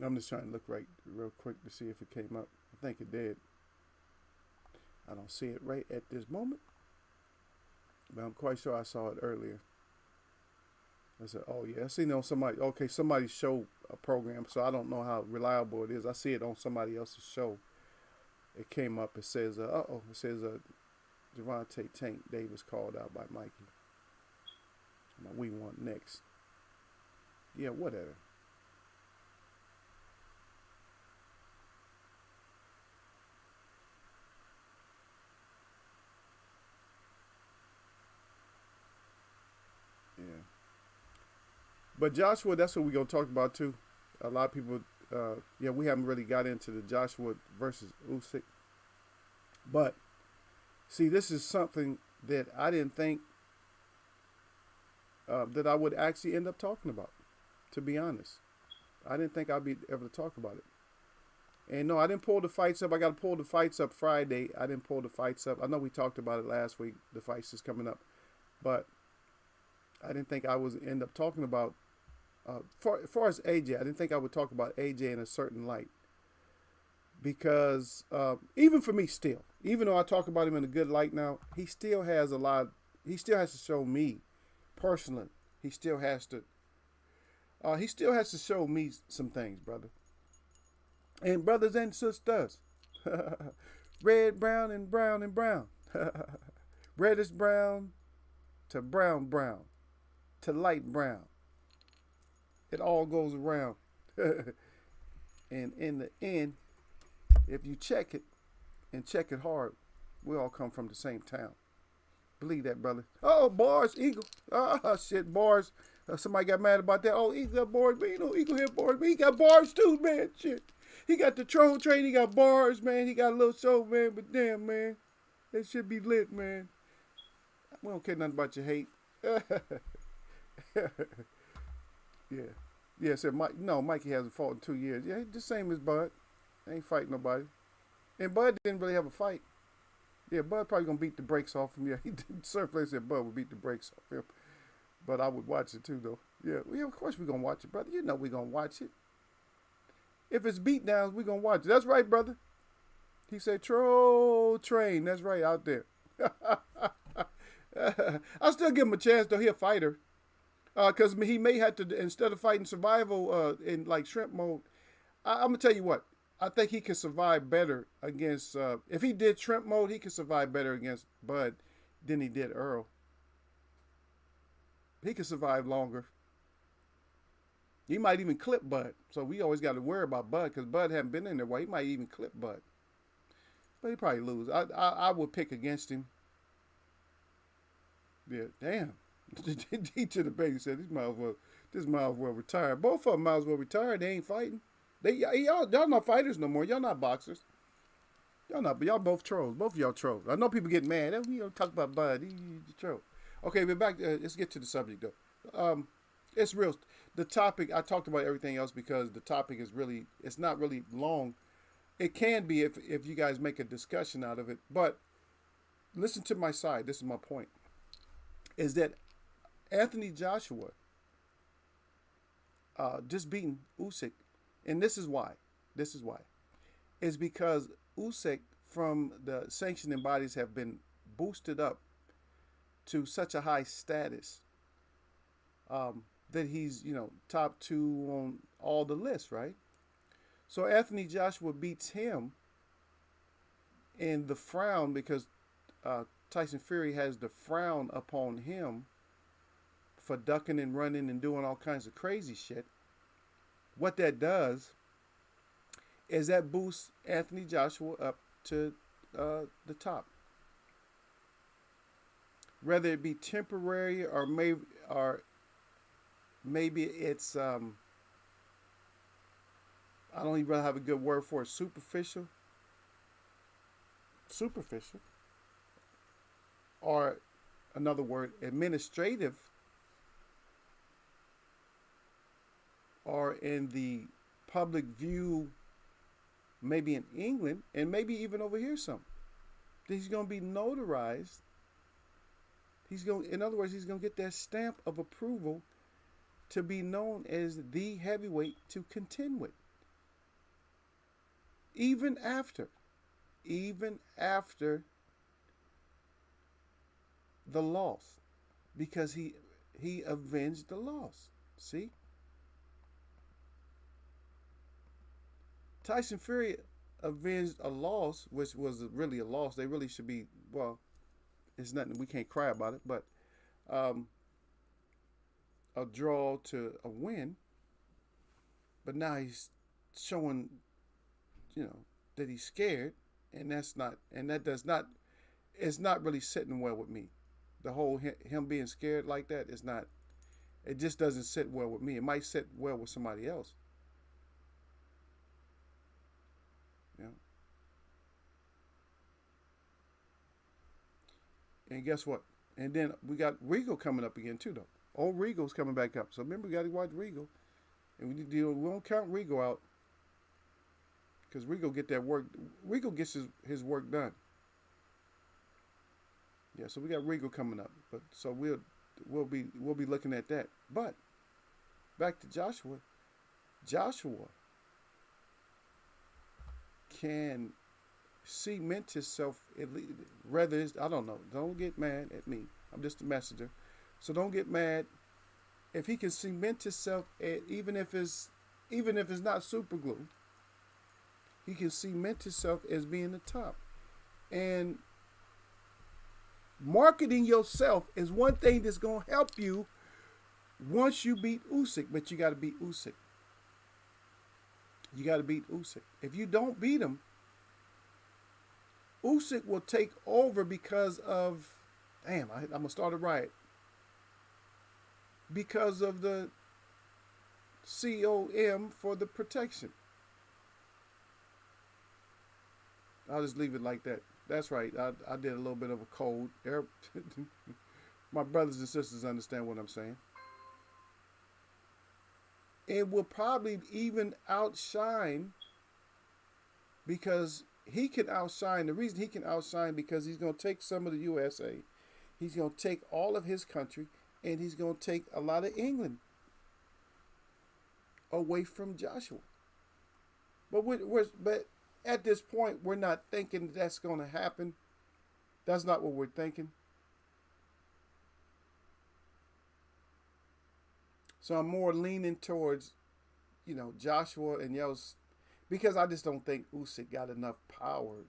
I'm just trying to look real quick to see if it came up. I think it did. I don't see it right at this moment, but I'm quite sure I saw it earlier. I said, oh yeah, I seen it on somebody show a program, so I don't know how reliable it is. I see it on somebody else's show. It came up, it says, it says Gervonta Tank Davis called out by Mikey. We want next. Yeah, whatever. Yeah. But Joshua, that's what we're going to talk about too. A lot of people, we haven't really got into the Joshua versus Usyk. But, see, this is something that I didn't think that I would actually end up talking about, to be honest. I didn't think I'd be able to talk about it. And no, I didn't pull the fights up. I got to pull the fights up Friday. I didn't pull the fights up. I know we talked about it last week, the fights is coming up. But I didn't think I would end up talking about, as far as AJ, I didn't think I would talk about AJ in a certain light. Because even for me still, even though I talk about him in a good light now, he still has to show me, personally, he still has to show me some things, brother. And brothers and sisters, red, brown, and brown, and brown. Reddish brown to brown, brown to light brown. It all goes around. And in the end, if you check it and check it hard, we all come from the same town. Believe that, brother. Oh, bars, Eagle. Ah, shit, bars. Somebody got mad about that. Oh, Eagle got bars, man. You know, Eagle hit bars, man. He got bars too, man. Shit. He got the troll train. He got bars, man. He got a little show, man. But damn, man. That should be lit, man. We don't care nothing about your hate. Yeah. Yeah, said Mike. No, Mikey hasn't fought in 2 years. Yeah, the same as Bud. Ain't fighting nobody. And Bud didn't really have a fight. Yeah, Bud probably gonna beat the brakes off him. Yeah, he did. Certain place said Bud would beat the brakes off him. But I would watch it too, though. Yeah, well, yeah, of course we're gonna watch it, brother. You know we're gonna watch it. If it's beatdowns, we're gonna watch it. That's right, brother. He said, "Troll train." That's right, out there. I still give him a chance though. He a fighter, because he may have to, instead of fighting survival in like shrimp mode. I'm gonna tell you what. I think he could survive better against. If he did shrimp mode, he could survive better against Bud than he did Earl. He could survive longer. He might even clip Bud. So we always got to worry about Bud because Bud hadn't been in there. Well, he might even clip Bud, but he probably lose. I would pick against him. Yeah, damn. D to the baby said this might as well retire. Both of them might as well retire. They ain't fighting. Y'all not fighters no more. Y'all not boxers. Y'all not. But y'all both trolls. Both of y'all trolls. I know people get mad. We don't talk about Bud. He's troll. Okay, but back. Let's get to the subject though. It's real. The topic, I talked about everything else because the topic is really, it's not really long. It can be if you guys make a discussion out of it. But listen to my side. This is my point. Is that Anthony Joshua just beating Usyk. And this is why. This is why. It's because Usyk from the sanctioning bodies have been boosted up to such a high status that he's, top 2 on all the lists, right? So Anthony Joshua beats him in the frown because Tyson Fury has the frown upon him for ducking and running and doing all kinds of crazy shit. What that does is that boosts Anthony Joshua up to the top. Whether it be temporary or maybe it's I don't even have a good word for it. Superficial, or another word, administrative, or in the public view, maybe in England, and maybe even over here some. He's going to be notarized. In other words, he's going to get that stamp of approval to be known as the heavyweight to contend with. Even after the loss, because he avenged the loss. See? Tyson Fury avenged a loss, which was really a loss. They really should be, well, it's nothing, we can't cry about it, but a draw to a win. But now he's showing, that he's scared, and it's not really sitting well with me. The whole him being scared like that is not, it just doesn't sit well with me. It might sit well with somebody else. And guess what? And then we got Regal coming up again too, though. Old Regal's coming back up. So remember, we got to watch Regal, and we don't count Regal out because Regal get that work. Regal gets his work done. Yeah, so we got Regal coming up, but so we'll be looking at that. But back to Joshua. Joshua can cement himself, rather, I don't know, don't get mad at me, I'm just a messenger, so don't get mad if he can cement himself even if it's not super glue, he can cement himself as being the top. And marketing yourself is one thing that's going to help you once you beat Usyk, but you got to beat Usyk. If you don't beat him, Usyk will take over because of, I'm going to start a riot. Because of the COM for the protection. I'll just leave it like that. That's right. I did a little bit of a code. My brothers and sisters understand what I'm saying. It will probably even outshine because he can outshine. The reason he can outshine because he's going to take some of the USA, he's going to take all of his country, and he's going to take a lot of England away from Joshua. But at this point, we're not thinking that's going to happen. That's not what we're thinking. So I'm more leaning towards, Joshua and Yos, because I just don't think Usyk got enough power,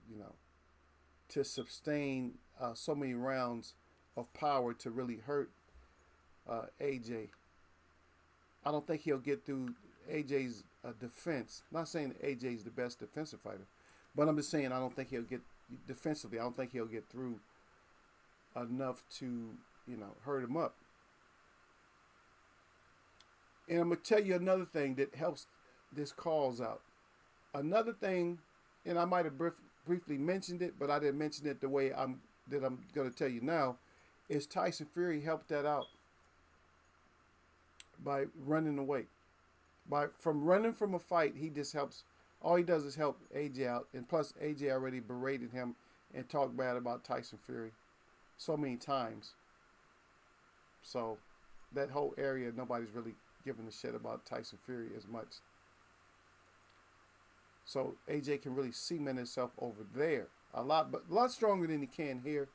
to sustain so many rounds of power to really hurt AJ. I don't think he'll get through AJ's defense. Not saying AJ's the best defensive fighter, but I'm just saying I don't think he'll get defensively. I don't think he'll get through enough to, hurt him up. And I'm gonna tell you another thing that helps this cause out. Another thing, and I might have briefly mentioned it, but I didn't mention it the way I'm gonna tell you now, is Tyson Fury helped that out by running away. From running from a fight, he just helps. All he does is help AJ out, and plus AJ already berated him and talked bad about Tyson Fury so many times. So that whole area, nobody's really giving a shit about Tyson Fury as much. So AJ can really cement himself over there a lot stronger than he can here,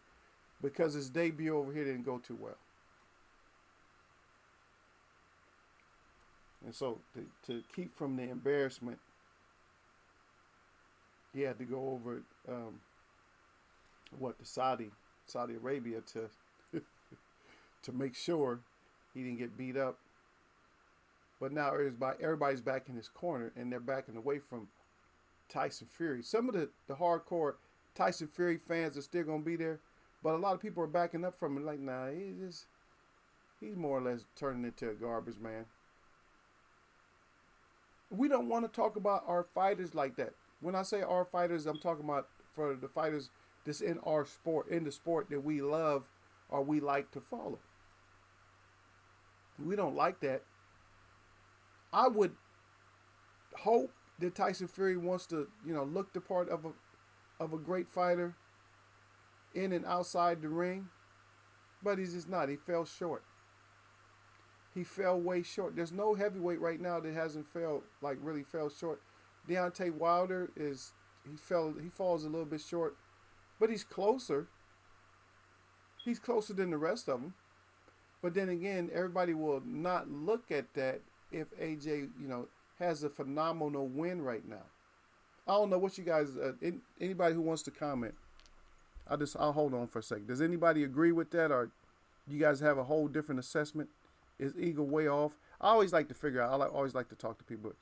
because his debut over here didn't go too well. And so to keep from the embarrassment, he had to go over to Saudi Arabia to to make sure he didn't get beat up. But now everybody's back in his corner, and they're backing away from Tyson Fury. Some of the hardcore Tyson Fury fans are still going to be there, but a lot of people are backing up from him. Like, nah, he's more or less turning into a garbage man. We don't want to talk about our fighters like that. When I say our fighters, I'm talking about for the fighters that's in our sport, in the sport that we love or we like to follow. We don't like that. I would hope that Tyson Fury wants to, look the part of a great fighter in and outside the ring, but he's just not. He fell short. He fell way short. There's no heavyweight right now that hasn't really fell short. Deontay Wilder he falls a little bit short, but he's closer. He's closer than the rest of them. But then again, everybody will not look at that if AJ, has a phenomenal win right now. I don't know what you guys, anybody who wants to comment, I'll hold on for a second. Does anybody agree with that, or you guys have a whole different assessment? Is Eagle way off? I always like to figure out, always like to talk to people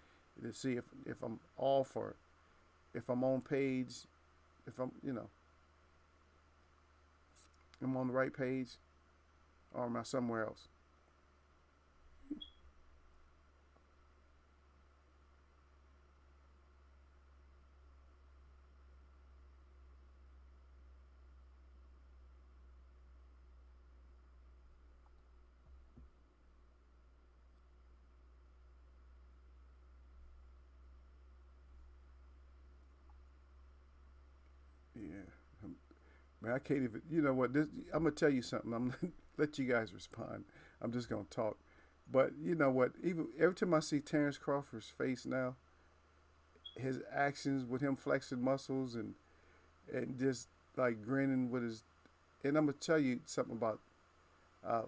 to see if I'm off, or if I'm on page, if I'm on the right page, or am I somewhere else? Yeah. Man, I can't even, you know what, I'm going to tell you something. I'm going to let you guys respond. I'm just going to talk. But you know what, even every time I see Terrence Crawford's face now, his actions with him flexing muscles and just like grinning with his, and I'm going to tell you something about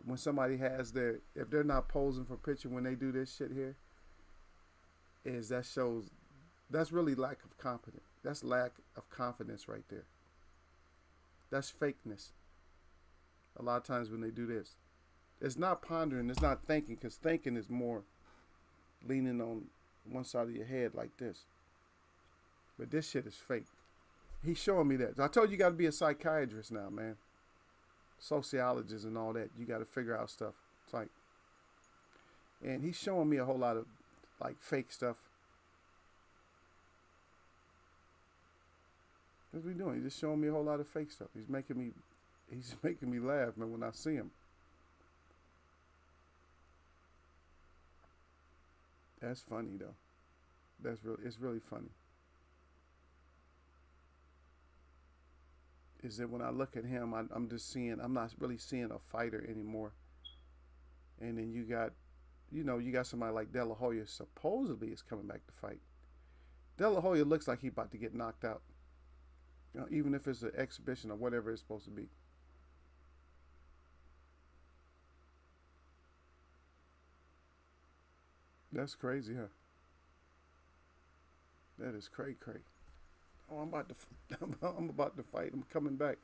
when somebody has if they're not posing for a picture when they do this shit here, that's really lack of confidence. That's lack of confidence right there. That's fakeness. A lot of times when they do this, it's not pondering, it's not thinking, because thinking is more leaning on one side of your head like this. But this shit is fake. He's showing me that. I told you, you got to be a psychiatrist now, man. Sociologist and all that. You got to figure out stuff. It's like, and he's showing me a whole lot of like fake stuff. What's he doing? He's just showing me a whole lot of fake stuff. He's making me laugh, man, when I see him. That's funny though. It's really funny. is that when I look at him, I'm just seeing, I'm not really seeing a fighter anymore. And then you got somebody like De La Hoya supposedly is coming back to fight. De La Hoya looks like he about to get knocked out, even if it's an exhibition or whatever it's supposed to be. That's crazy, huh? That is cray cray. Oh, I'm about to, I'm about to fight. I'm coming back.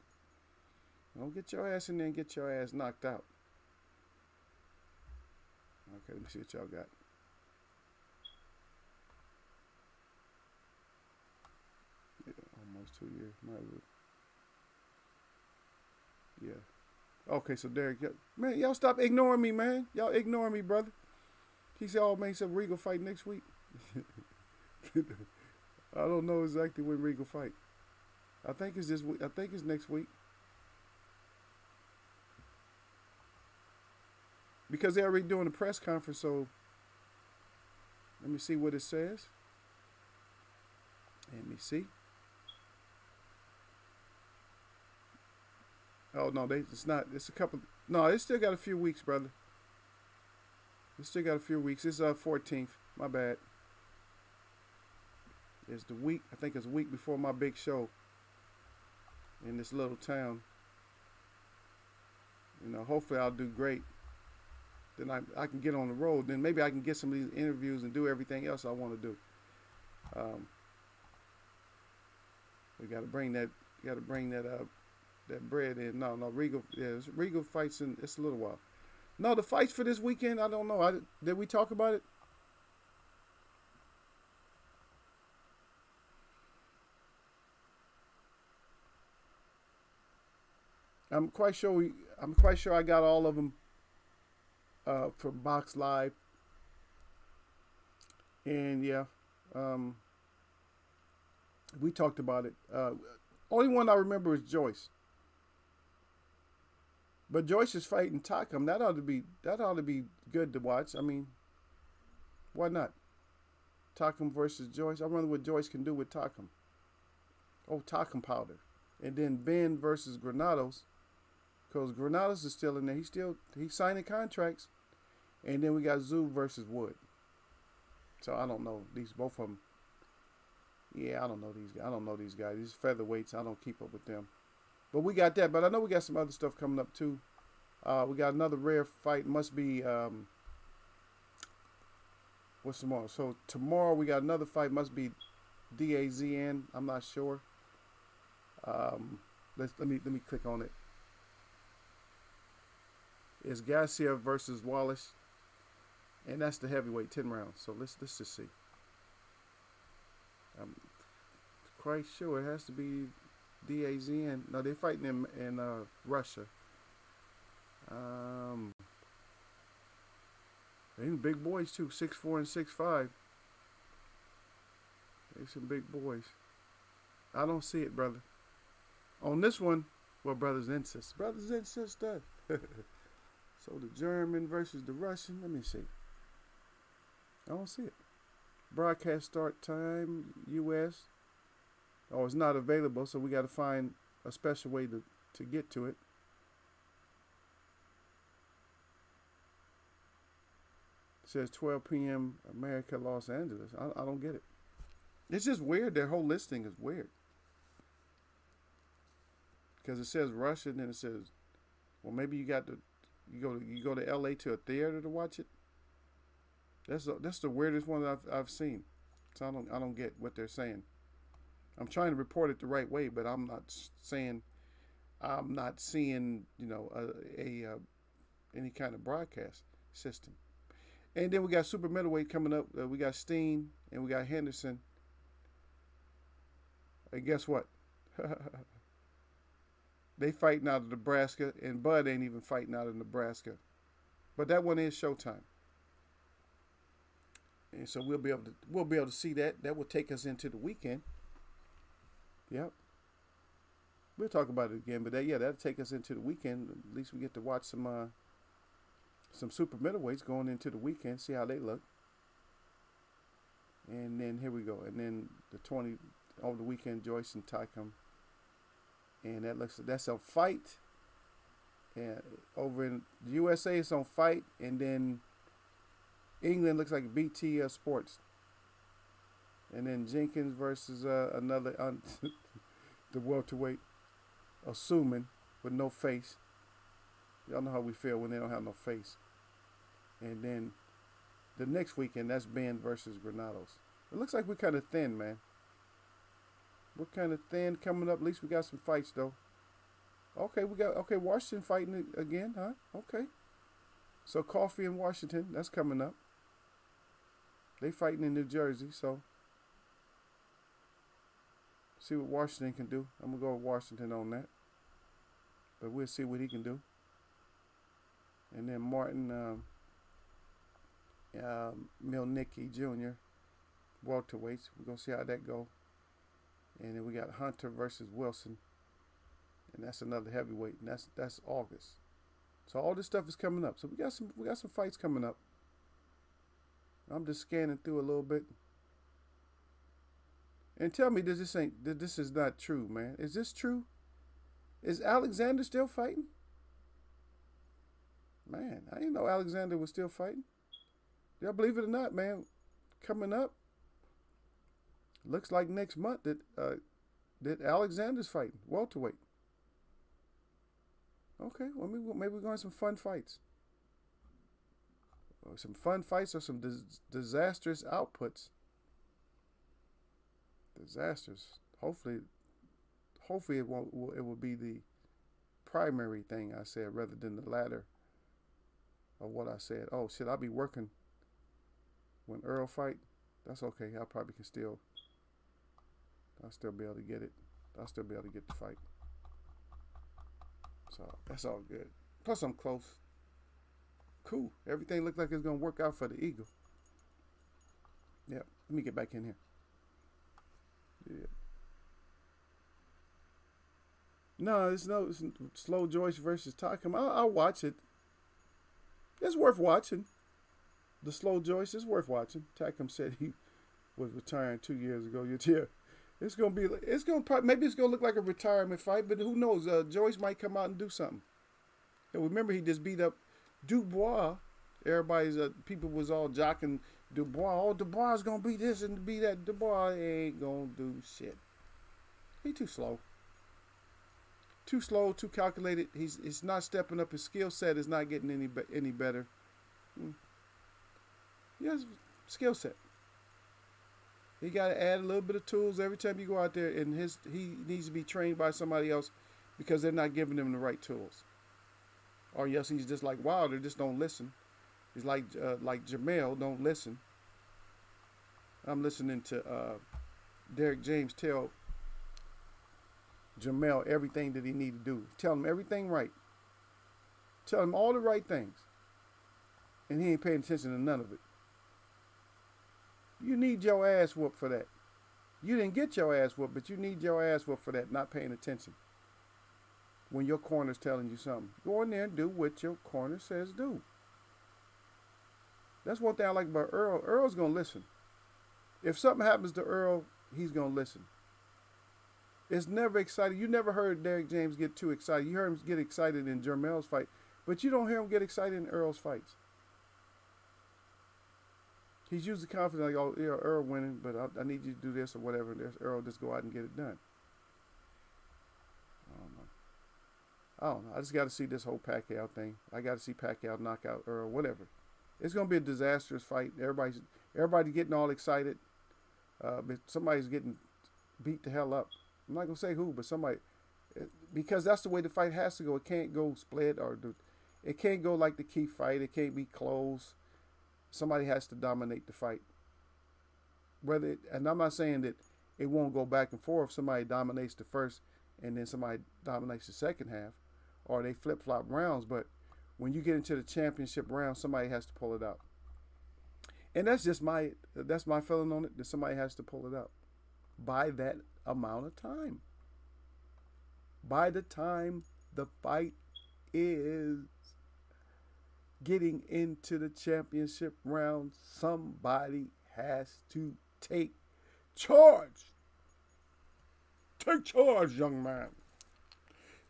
Don't get your ass in there and get your ass knocked out. Okay, let me see what y'all got. Yeah, almost 2 years. Yeah. Okay, so Derek, man, y'all stop ignoring me, man. Y'all ignoring me, brother. He said, "Oh, man, some Regal fight next week." I don't know exactly when Regal fight. I think it's this week. I think it's next week because they're already doing the press conference. So let me see what it says. Let me see. Oh no, it's not. It's a couple. No, it's still got a few weeks, brother. It's still got a few weeks. It's 14th. My bad. It's the week. I think it's a week before my big show in this little town. Hopefully I'll do great. Then I can get on the road. Then maybe I can get some of these interviews and do everything else I want to do. We got to bring that. Got to bring that bread in. No, Regal. Yeah, Regal fights in. It's a little while. No, the fights for this weekend. I don't know. Did we talk about it? I'm quite sure I'm quite sure I got all of them from Box Live. And yeah, um, we talked about it. Only one I remember is Joyce. But Joyce is fighting Takam. That ought to be good to watch. I mean, why not? Takam versus Joyce. I wonder what Joyce can do with Takam. Oh, Takam powder. And then Ben versus Granados. Because Granados is still in there. He's signing contracts. And then we got Zoo versus Wood. So I don't know. Both of them. Yeah, I don't know these guys. I don't know these guys. These featherweights, I don't keep up with them. But we got that. But I know we got some other stuff coming up too. We got another rare fight. Must be what's tomorrow? So tomorrow we got another fight. Must be DAZN. I'm not sure. Let me click on it. It's Garcia versus Wallace, and that's the heavyweight 10 rounds. So let's just see. I'm quite sure it has to be DAZN. No, they're fighting in Russia. They big boys too, 6'4" and 6'5". They some big boys. I don't see it, brother. On this one, well, brothers and sisters. Brothers and sisters. So the German versus the Russian. Let me see. I don't see it. Broadcast start time, U.S. Oh, it's not available, so we got to find a special way to get to it. It says 12 p.m. America, Los Angeles. I don't get it. It's just weird. Their whole listing is weird. Because it says Russia, and then it says, well, maybe you go to L.A. to a theater to watch it. That's the weirdest one that I've seen. So I don't get what they're saying. I'm trying to report it the right way, but I'm not seeing any kind of broadcast system. And then we got super middleweight coming up. We got Steen and we got Henderson. And guess what? They fighting out of Nebraska, and Bud ain't even fighting out of Nebraska. But that one is Showtime. And so we'll be able to see that. That will take us into the weekend. Yep. We'll talk about it again, but that'll take us into the weekend. At least we get to watch some super middleweights going into the weekend, see how they look. And then here we go. And then the 20 over the weekend, Joyce and Tycom. and that's on Fight. And over in the USA, it's on Fight, and then England looks like BT Sports. And then Jenkins versus another the welterweight, assuming with no face. Y'all know how we feel when they don't have no face. And then the next weekend, that's Ben versus Granados. It looks like we're kind of thin, man. We're kind of thin coming up. At least we got some fights, though. Okay, Washington fighting again, huh? Okay. So Coffee in Washington, that's coming up. They fighting in New Jersey, so see what Washington can do. I'm going to go with Washington on that. But we'll see what he can do. And then Martin Milnicki Jr., welterweights. We're going to see how that go. And then we got Hunter versus Wilson. And that's another heavyweight. And that's August. So all this stuff is coming up. So we got some fights coming up. I'm just scanning through a little bit. And tell me this is not true, man. Is this true? Is Alexander still fighting? Man, I didn't know Alexander was still fighting. Y'all believe it or not, man, coming up, looks like next month that Alexander's fighting, welterweight. Okay, well, maybe we're going to some fun fights. Or some fun fights or some disastrous outputs. Disasters. Hopefully it will be the primary thing I said rather than the latter of what I said. Oh shit, I'll be working when Earl fight. That's okay. I'll still be able to get it. I'll still be able to get the fight. So that's all good. Plus I'm close. Cool. Everything looked like it's gonna work out for the Eagle. Yep. Let me get back in here. Yeah. No, it's Slow Joyce versus Takum. I'll watch it. It's worth watching. The Slow Joyce is worth watching. Takum said he was retiring 2 years ago. Yeah. It's gonna look like a retirement fight, but who knows? Joyce might come out and do something. And remember, he just beat up Dubois. Everybody's people was all jocking Dubois. Oh, Dubois is gonna be this and be that. Dubois ain't gonna do shit. He too slow. Too slow, too calculated. He's not stepping up. His skill set is not getting any better. He has skill set. He got to add a little bit of tools every time you go out there, and he needs to be trained by somebody else because they're not giving him the right tools. Or yes, he's just like Wilder, just don't listen. He's like Jamel, don't listen. I'm listening to Derek James tell Jamel everything that he need to do. Tell him everything right. Tell him all the right things. And he ain't paying attention to none of it. You need your ass whooped for that. You didn't get your ass whooped, but you need your ass whooped for that, not paying attention. When your corner's telling you something. Go in there and do what your corner says do. That's one thing I like about Earl. Earl's going to listen. If something happens to Earl, he's going to listen. It's never exciting. You never heard Derek James get too excited. You heard him get excited in Jermel's fight, but you don't hear him get excited in Earl's fights. He's usually confident, like, oh, yeah, Earl winning, but I need you to do this or whatever. There's Earl, just go out and get it done. I don't know. I just got to see this whole Pacquiao thing. I got to see Pacquiao knock out Earl, whatever. It's going to be a disastrous fight. Everybody getting all excited. But somebody's getting beat the hell up. I'm not going to say who, but somebody. Because that's the way the fight has to go. It can't go split it can't go like the key fight. It can't be close. Somebody has to dominate the fight. And I'm not saying that it won't go back and forth. Somebody dominates the first and then somebody dominates the second half. Or they flip-flop rounds. But when you get into the championship round, somebody has to pull it out. And that's my feeling on it, that somebody has to pull it out by that amount of time. By the time the fight is getting into the championship round, somebody has to take charge. Take charge, young man.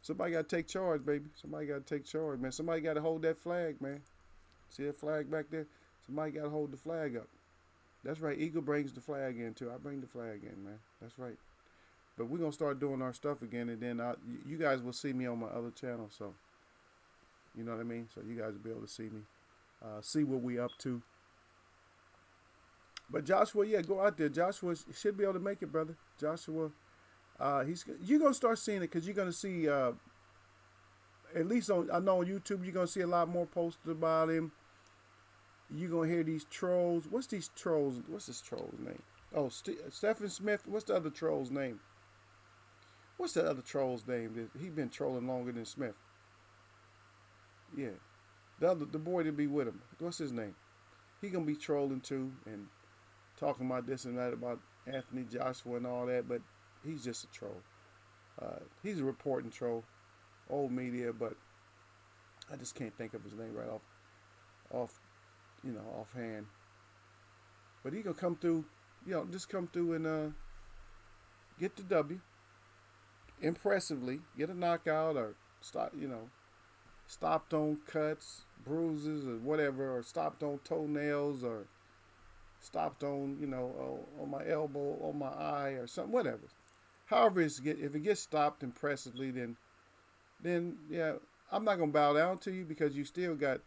Somebody got to take charge, baby. Somebody got to take charge, man. Somebody got to hold that flag, man. See that flag back there? Somebody got to hold the flag up. That's right. Eagle brings the flag in, too. I bring the flag in, man. That's right. But we're going to start doing our stuff again, and then you guys will see me on my other channel, so you know what I mean? So you guys will be able to see me, see what we up to. But Joshua, yeah, go out there. Joshua should be able to make it, brother. Joshua, you're going to start seeing it because you're going to see, at least I know on YouTube, you're going to see a lot more posts about him. You're going to hear these trolls. What's these trolls? What's this troll's name? Oh, Stephen Smith. What's the other troll's name? What's the other troll's name? He's been trolling longer than Smith. Yeah. The boy that be with him. What's his name? He going to be trolling too and talking about this and that about Anthony Joshua and all that, but he's just a troll. He's a reporting troll. Old media, but I just can't think of his name right offhand. But he gonna come through, just come through and get the W. Impressively, get a knockout or stopped on cuts, bruises, or whatever, or stopped on toenails, or stopped on, on my elbow, on my eye, or something, whatever. However, if it gets stopped impressively, then yeah, I'm not gonna bow down to you because you still got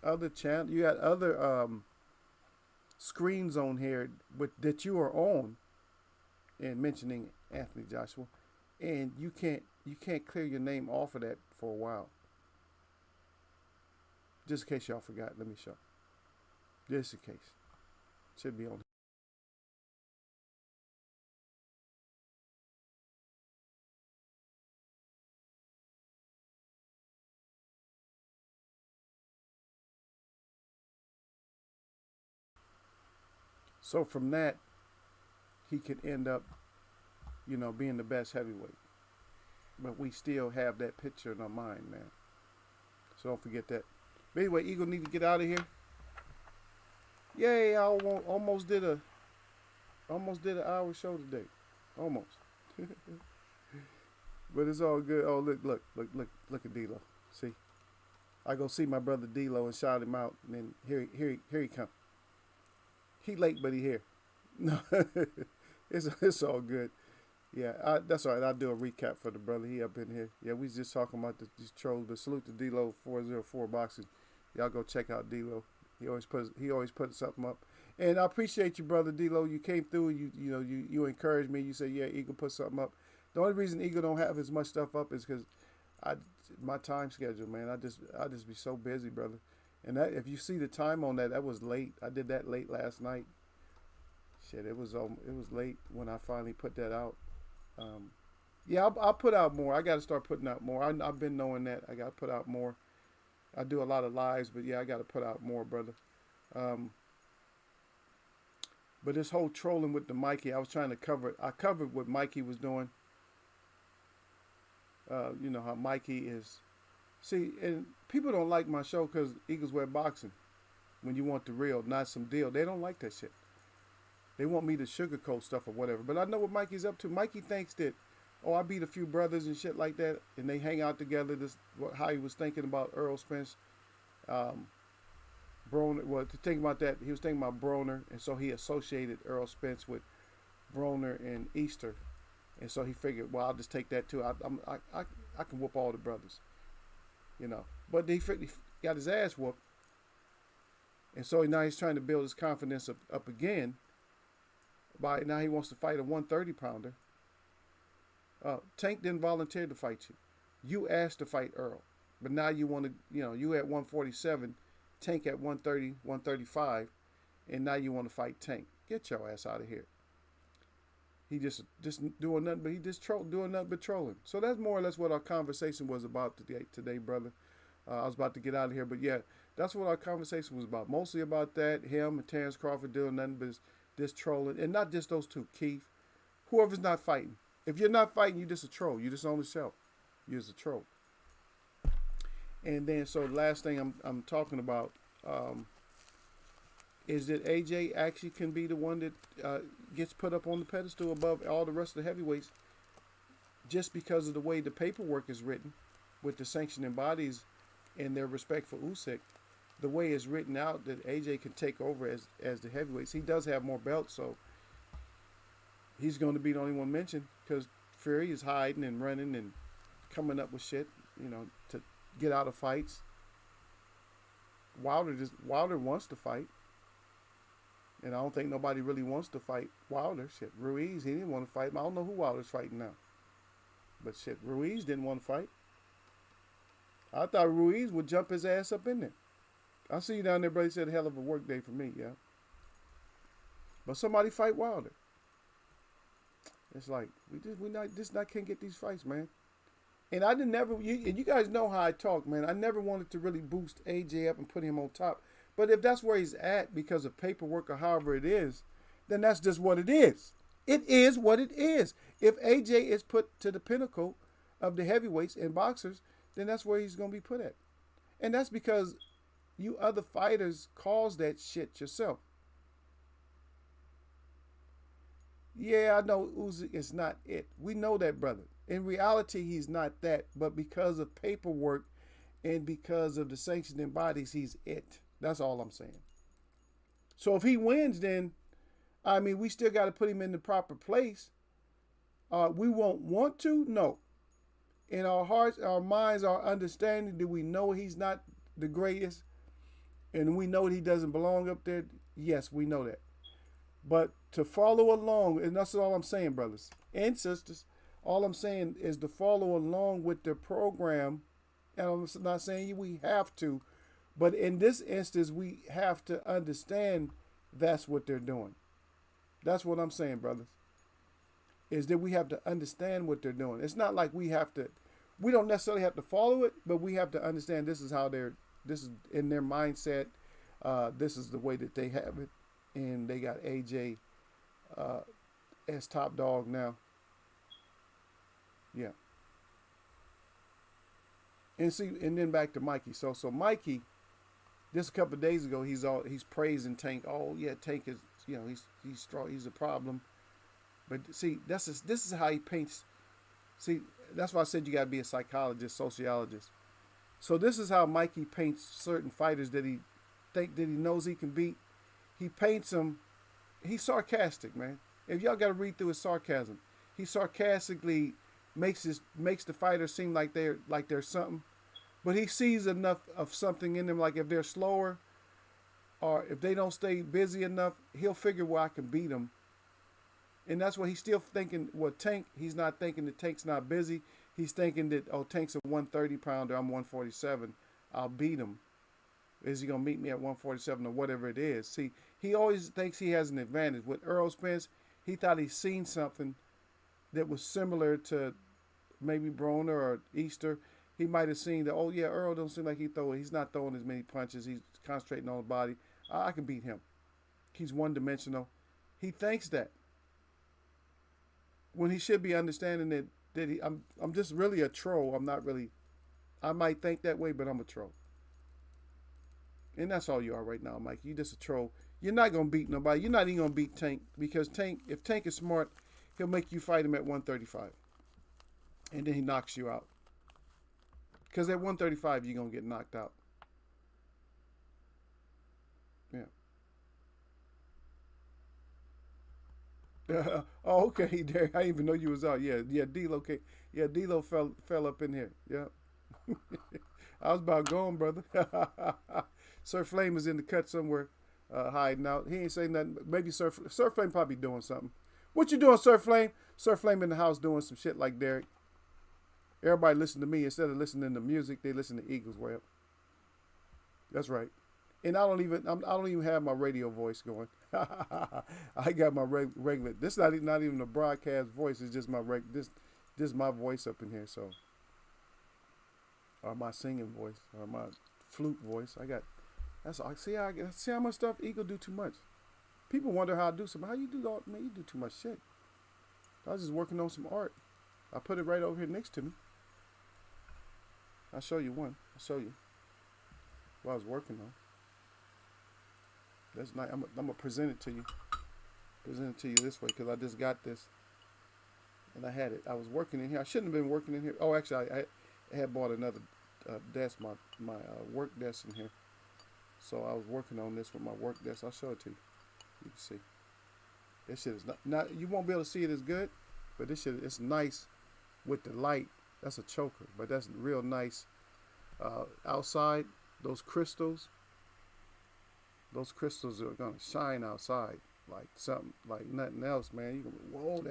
other you got other screens on here that you are on, and mentioning Anthony Joshua, and you can't clear your name off of that for a while. Just in case y'all forgot, let me show. Just in case, should be on. So from that, he could end up, being the best heavyweight. But we still have that picture in our mind, man. So don't forget that. But anyway, Eagle need to get out of here. Yay! I almost did an hour show today, almost. But it's all good. Oh look at D-Lo. See, I go see my brother D-Lo and shout him out, and then here he come. He late, but he here. No, it's all good. Yeah, that's all right. I'll do a recap for the brother. He up in here. Yeah, we just talking about these trolls. But salute to D-Lo 404 boxing. Y'all go check out D-Lo. He always puts something up. And I appreciate you, brother D-Lo. You came through. You encouraged me. You said, yeah, Eagle put something up. The only reason Eagle don't have as much stuff up is because my time schedule, man. I just be so busy, brother. And that, if you see the time on that was late. I did that late last night. Shit, it was late when I finally put that out. Yeah, I'll put out more. I got to start putting out more. I've been knowing that. I got to put out more. I do a lot of lives, but yeah, I got to put out more, brother. But this whole trolling with the Mikey, I was trying to cover it. I covered what Mikey was doing. How Mikey is. See, and people don't like my show because Eagles Wear Boxing. When you want the real, not some deal. They don't like that shit. They want me to sugarcoat stuff or whatever. But I know what Mikey's up to. Mikey thinks that, I beat a few brothers and shit like that, and they hang out together. How he was thinking about Earl Spence. Broner, to think about that, he was thinking about Broner, and so he associated Earl Spence with Broner and Easter. And so he figured, well, I'll just take that too. I can whoop all the brothers. But he got his ass whooped. And so now he's trying to build his confidence up again. Now he wants to fight a 130-pounder. Tank didn't volunteer to fight you. You asked to fight Earl. But now you want to, you at 147, Tank at 130, 135, and now you want to fight Tank. Get your ass out of here. He just doing nothing, but he just doing nothing but trolling. So that's more or less what our conversation was about today, brother. I was about to get out of here, but yeah, that's what our conversation was about. Mostly about that, him and Terrence Crawford doing nothing but just trolling, and not just those two, Keith. Whoever's not fighting. If you're not fighting, you're just a troll. You just own the show. You're just a troll. And then, so the last thing I'm talking about is that AJ actually can be the one that gets put up on the pedestal above all the rest of the heavyweights just because of the way the paperwork is written. with the sanctioning bodies and their respect for Usyk, the way it's written out that AJ can take over as the heavyweights. He does have more belts, so he's going to be the only one mentioned because Fury is hiding and running and coming up with shit, to get out of fights. Wilder wants to fight, and I don't think nobody really wants to fight Wilder. Shit, Ruiz, he didn't want to fight. I don't know who Wilder's fighting now, but shit, Ruiz didn't want to fight. I thought Ruiz would jump his ass up in there. I see you down there, brother. He said, hell of a work day for me, yeah. But somebody fight Wilder. It's like we not can't get these fights, man. And I didn't never. And you guys know how I talk, man. I never wanted to really boost AJ up and put him on top. But if that's where he's at because of paperwork or however it is, then that's just what it is. It is what it is. If AJ is put to the pinnacle of the heavyweights and boxers, then that's where he's going to be put at. And that's because you other fighters caused that shit yourself. Yeah, I know Usyk is not it. We know that, brother. In reality, he's not that. But because of paperwork and because of the sanctioning bodies, he's it. That's all I'm saying. So if he wins, then, I mean, we still got to put him in the proper place. We won't want to? No. In our hearts, our minds, our understanding, do we know he's not the greatest? And we know he doesn't belong up there? Yes, we know that. But to follow along, and that's all I'm saying, brothers and sisters, all I'm saying is to follow along with the program. And I'm not saying we have to, but in this instance, we have to understand that's what they're doing. That's what I'm saying, brothers, is that we have to understand what they're doing. It's not like we don't necessarily have to follow it, but we have to understand this is in their mindset. This is the way that they have it. And they got AJ as top dog now. Yeah. And then back to Mikey. So Mikey, just a couple of days ago, he's praising Tank. Oh yeah, Tank is he's strong. He's a problem. But see, this is how he paints. See, that's why I said you got to be a psychologist, sociologist. So this is how Mikey paints certain fighters that he knows he can beat. He paints them. He's sarcastic, man. If y'all got to read through his sarcasm, he sarcastically makes the fighter seem like they're something, but he sees enough of something in them. Like if they're slower, or if they don't stay busy enough, he'll figure where I can beat them. And that's what he's still thinking. Well, Tank, he's not thinking that Tank's not busy. He's thinking that Tank's a 130 pounder. I'm 147. I'll beat him. Is he going to meet me at 147 or whatever it is? See, he always thinks he has an advantage. With Earl Spence, he thought he'd seen something that was similar to maybe Broner or Easter. He might have seen that, oh, yeah, Earl don't seem like he's not throwing as many punches. He's concentrating on the body. I can beat him. He's one-dimensional. He thinks that. When he should be understanding that I'm just really a troll. I'm not really, I might think that way, but I'm a troll. And that's all you are right now, Mike. You're just a troll. You're not going to beat nobody. You're not even going to beat Tank because if Tank is smart, he'll make you fight him at 135. And then he knocks you out. Because at 135, you're going to get knocked out. Yeah. Oh, okay, Derek. I didn't even know you was out. Yeah, D-Lo came. Yeah, D-Lo fell up in here. Yeah. I was about gone, brother. Sir Flame is in the cut somewhere, hiding out. He ain't saying nothing. Maybe Sir Flame probably doing something. What you doing, Sir Flame? Sir Flame in the house doing some shit like Derek. Everybody listen to me instead of listening to music. They listen to Eagles Web. That's right. And I don't even have my radio voice going. I got my regular. This is not even a broadcast voice. It's just this my voice up in here. So, or my singing voice, or my flute voice. See how much stuff Eagle do too much. People wonder how I do something. How you do all? Man, you do too much shit. I was just working on some art. I put it right over here next to me. I'll show you one. I'll show you what I was working on. That's nice. I'm gonna present it to you. Present it to you this way because I just got this, and I had it. I was working in here. I shouldn't have been working in here. Oh, actually, I had bought another desk, my work desk in here. So I was working on this with my work desk. I'll show it to you. You can see. This shit is not you won't be able to see it as good, but this shit it's nice with the light. That's a choker, but that's real nice. Outside, those crystals are gonna shine outside like something like nothing else, man. You gonna be, whoa,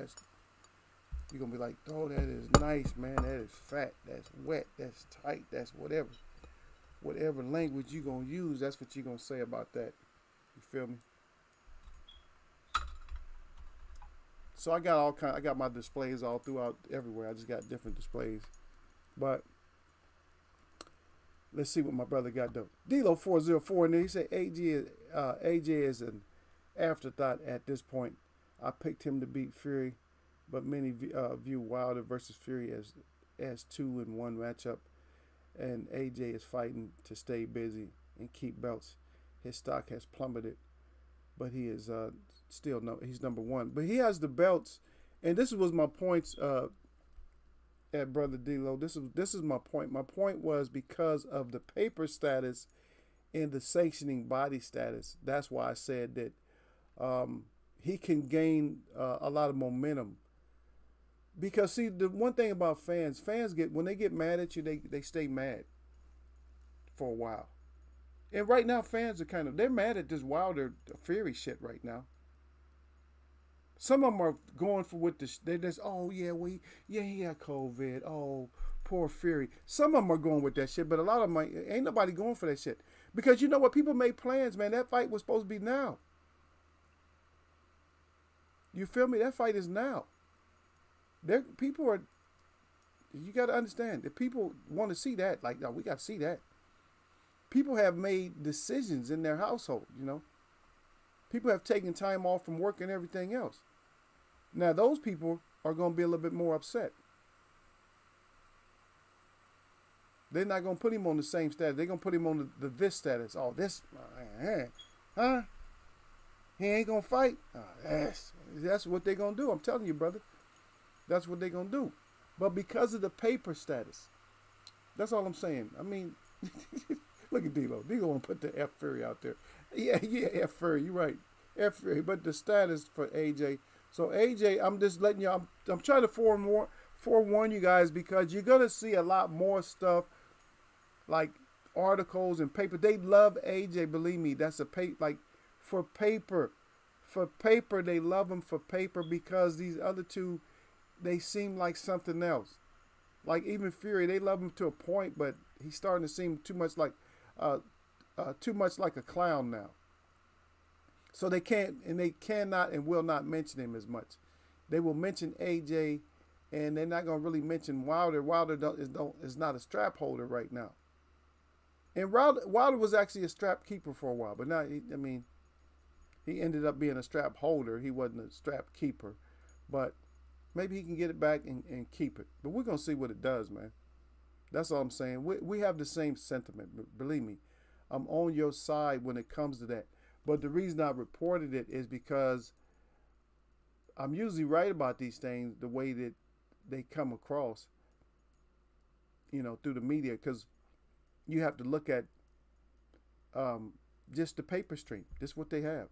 you're gonna be like, oh, that is nice, man. That is fat. That's wet. That's tight. That's whatever. Whatever language you gonna use, that's what you're gonna say about that. You feel me? So I got my displays all throughout everywhere. I just got different displays. But let's see what my brother got though. D'Lo 404 in there. He said AJ is an afterthought at this point. I picked him to beat Fury, but many view Wilder versus Fury as 2-1 matchup, and AJ is fighting to stay busy and keep belts. His stock has plummeted, but he is still he's number one. But he has the belts, and this was my points at Brother D'Lo. This is my point. My point was because of the paper status and the sanctioning body status. That's why I said that he can gain a lot of momentum. Because see, the one thing about fans get when they get mad at you, they stay mad for a while. And right now, fans are they're mad at this Wilder Fury shit right now. Some of them are going for what they just, oh yeah, he had COVID. Oh, poor Fury. Some of them are going with that shit, but a lot of them ain't nobody going for that shit. Because you know what? People made plans, man. That fight was supposed to be now. You feel me? That fight is now. People are, you got to understand that people want to see that. Like, no, we got to see that. People have made decisions in their household, you know. People have taken time off from work and everything else. Now, those people are going to be a little bit more upset. They're not going to put him on the same status. They're going to put him on the this status. Oh, this, huh? He ain't going to fight? Oh, that's what they're going to do. I'm telling you, brother. That's what they're going to do. But because of the paper status, that's all I'm saying. I mean, look at D'Lo. D'Lo want to put the F Fury out there. Yeah, F Fury. You're right. F Fury. But the status for AJ. So AJ, I'm just letting you. I'm trying to forewarn you guys because you're gonna see a lot more stuff like articles and paper. They love AJ. Believe me, that's a like for paper. For paper, they love him for paper because these other two, they seem like something else. Like even Fury, they love him to a point, but he's starting to seem too much like a clown now. So they cannot and will not mention him as much. They will mention AJ, and they're not gonna really mention Wilder. Wilder is not a strap holder right now. And Wilder was actually a strap keeper for a while, but now he ended up being a strap holder. He wasn't a strap keeper, but maybe he can get it back and keep it. But we're gonna see what it does, man. That's all I'm saying. We have the same sentiment. Believe me, I'm on your side when it comes to that. But the reason I reported it is because I'm usually right about these things the way that they come across, through the media, because you have to look at just the paper stream. This is what they have.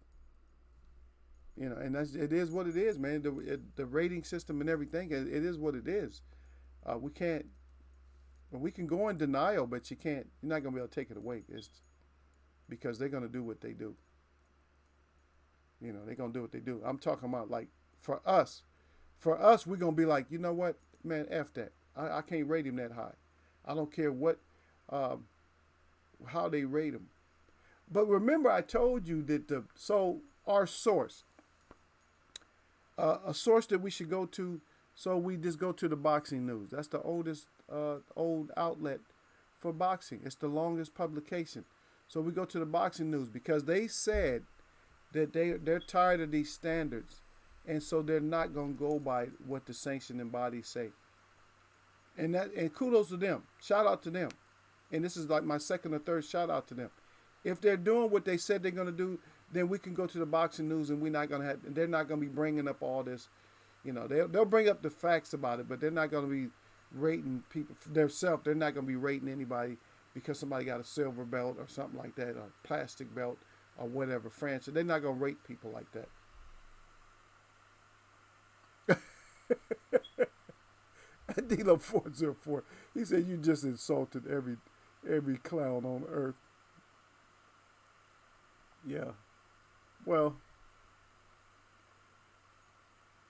And it is what it is, man. The rating system and everything, it is what it is. We can go in denial, but you're not going to be able to take it away. It's because they're going to do what they do. They're going to do what they do. I'm talking about like for us, we're going to be like, you know what, man, F that. I can't rate him that high. I don't care what, how they rate him. But remember, I told you that our source, a source that we should go to, so we just go to the Boxing News. That's the oldest old outlet for boxing. It's the longest publication. So we go to the Boxing News because they said that they're tired of these standards, and so they're not going to go by what the sanctioning bodies say. And kudos to them. Shout out to them. And this is like my second or third shout out to them. If they're doing what they said they're going to do, then we can go to the Boxing News, and they're not going to be bringing up all this. They'll bring up the facts about it, but they're not going to be rating people themselves. They're not going to be rating anybody because somebody got a silver belt or something like that, or plastic belt or whatever franchise. They're not going to rate people like that. D-Lo 404. He said you just insulted every clown on earth. Yeah. Well,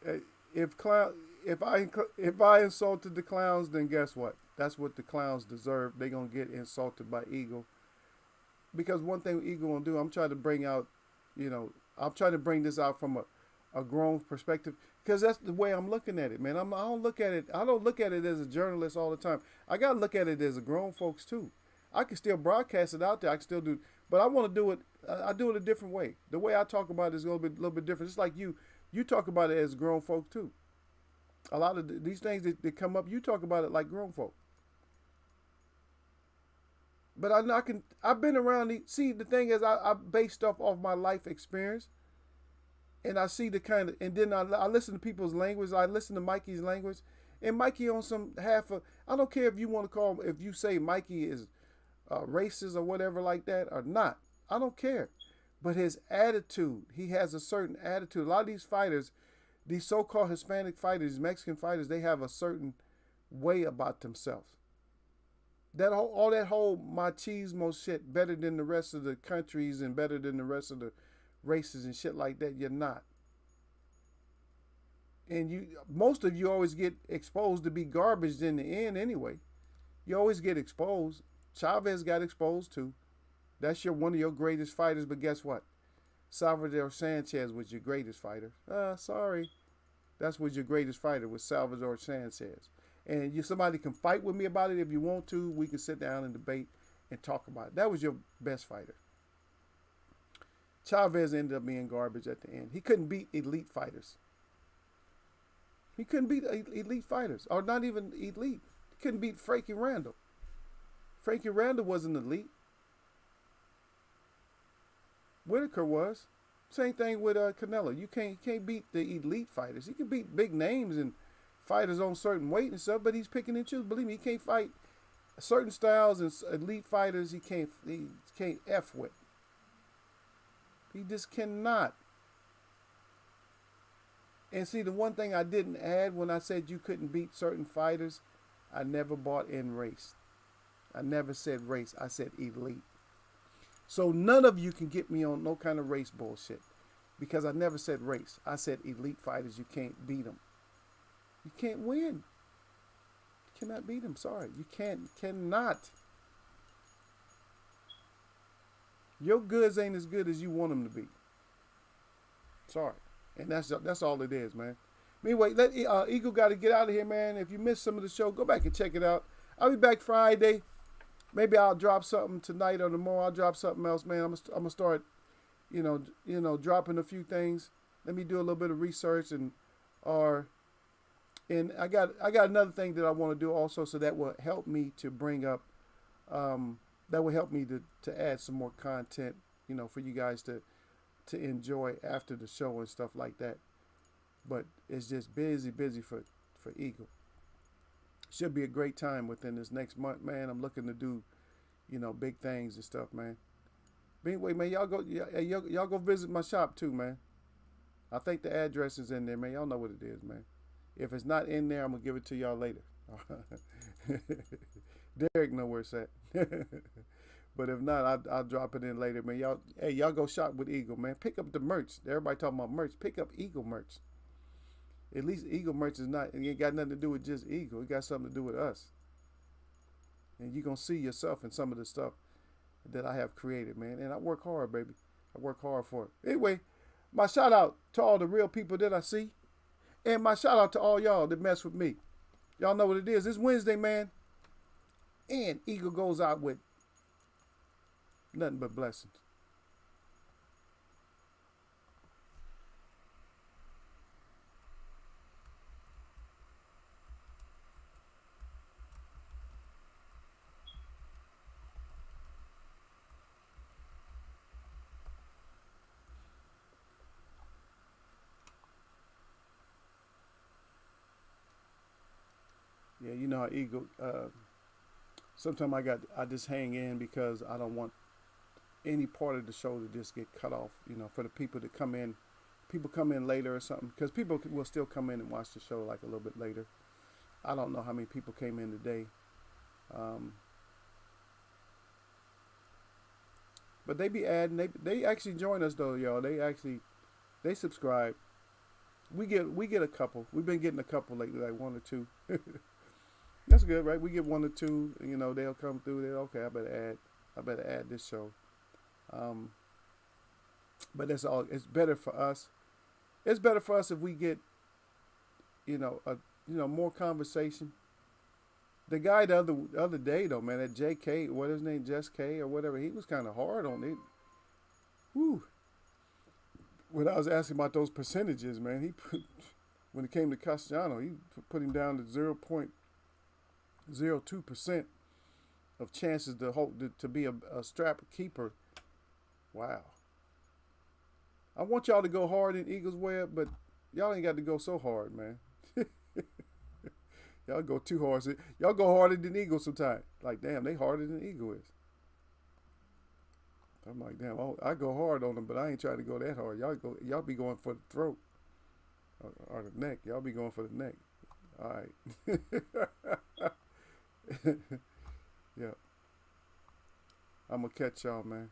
eh, if I insulted the clowns, then guess what? That's what the clowns deserve. They're gonna get insulted by Eagle. Because one thing Eagle gonna do, I'm trying to bring out, I'm trying to bring this out from a grown perspective. Because that's the way I'm looking at it, man. I don't look at it. I don't look at it as a journalist all the time. I gotta look at it as a grown folks too. I can still broadcast it out there. I can still do, but I want to do it. I do it a different way. The way I talk about it is going to be a little bit different. It's like you. You talk about it as grown folk too. A lot of these things that come up, you talk about it like grown folk. But I can. I've been around. See, the thing is, I base stuff off my life experience, and I see the kind of, and then I listen to people's language. I listen to Mikey's language, and Mikey on some half of. I don't care if you want to call him, if you say Mikey is racist or whatever like that or not. I don't care. But his attitude, he has a certain attitude. A lot of these fighters, these so-called Hispanic fighters, Mexican fighters, they have a certain way about themselves. All that whole machismo shit, better than the rest of the countries and better than the rest of the races and shit like that, you're not. And most of you always get exposed to be garbage in the end anyway. You always get exposed. Chavez got exposed too. That's one of your greatest fighters, but guess what? Salvador Sanchez was your greatest fighter. Sorry. That was your greatest fighter, was Salvador Sanchez. And somebody can fight with me about it if you want to. We can sit down and debate and talk about it. That was your best fighter. Chavez ended up being garbage at the end. He couldn't beat elite fighters. He couldn't beat elite fighters, or not even elite. He couldn't beat Frankie Randall. Frankie Randall wasn't elite. Whitaker was. Same thing with Canelo. You can't beat the elite fighters. He can beat big names and fighters on certain weight and stuff, but he's picking and choosing. Believe me, he can't fight certain styles and elite fighters. He can't F with. He just cannot. And see, the one thing I didn't add when I said you couldn't beat certain fighters, I never bought in race. I never said race. I said elite. So none of you can get me on no kind of race bullshit, because I never said race. I said elite fighters. You can't beat them. You can't win. You cannot beat them. Sorry. You cannot. Your goods ain't as good as you want them to be. Sorry. And that's all it is, man. Anyway, Eagle got to get out of here, man. If you missed some of the show, go back and check it out. I'll be back Friday. Maybe I'll drop something tonight or tomorrow. I'll drop something else, man. I'm gonna start, dropping a few things. Let me do a little bit of research and I got another thing that I want to do also, so that will help me to bring up, that will help me to add some more content, for you guys to enjoy after the show and stuff like that. But it's just busy for Eagle. Should be a great time within this next month, man. I'm looking to do, big things and stuff, man. But anyway, man, y'all go visit my shop too, man. I think the address is in there, man. Y'all know what it is, man. If it's not in there, I'm gonna give it to y'all later. Derek know where it's at. But if not, I'll drop it in later, man. Y'all go shop with Eagle, man. Pick up the merch. Everybody talking about merch. Pick up Eagle merch. At least Eagle merch it ain't got nothing to do with just Eagle. It got something to do with us. And you're going to see yourself in some of the stuff that I have created, man. And I work hard, baby. I work hard for it. Anyway, my shout out to all the real people that I see. And my shout out to all y'all that mess with me. Y'all know what it is. It's Wednesday, man. And Eagle goes out with nothing but blessings. Yeah, you know how Eagle. Sometimes I just hang in because I don't want any part of the show to just get cut off. You know, for the people that come in, people come in later or something, because people will still come in and watch the show like a little bit later. I don't know how many people came in today, but they be adding. They actually join us though, y'all. They subscribe. We get a couple. We've been getting a couple lately, like one or two. That's good, right? We get one or two. You know, they'll come through. They're okay. I better add this show. Um, but that's all. It's better for us. It's better for us if we get, more conversation. The guy the other day though, man, that J.K. what his name, Just K or whatever, he was kind of hard on it. Whew. When I was asking about those percentages, man, when it came to Castellano, he put him down to 0.02% of chances to be a strap keeper. Wow. I want y'all to go hard in Eagles web, but y'all ain't got to go so hard, man. Y'all go too hard. Y'all go harder than Eagles sometimes. Like, damn, they harder than Eagle is. I'm like, damn, I go hard on them, but I ain't trying to go that hard. Y'all be going for the throat or the neck. Y'all be going for the neck. All right. Yeah. I'm gonna catch y'all, man.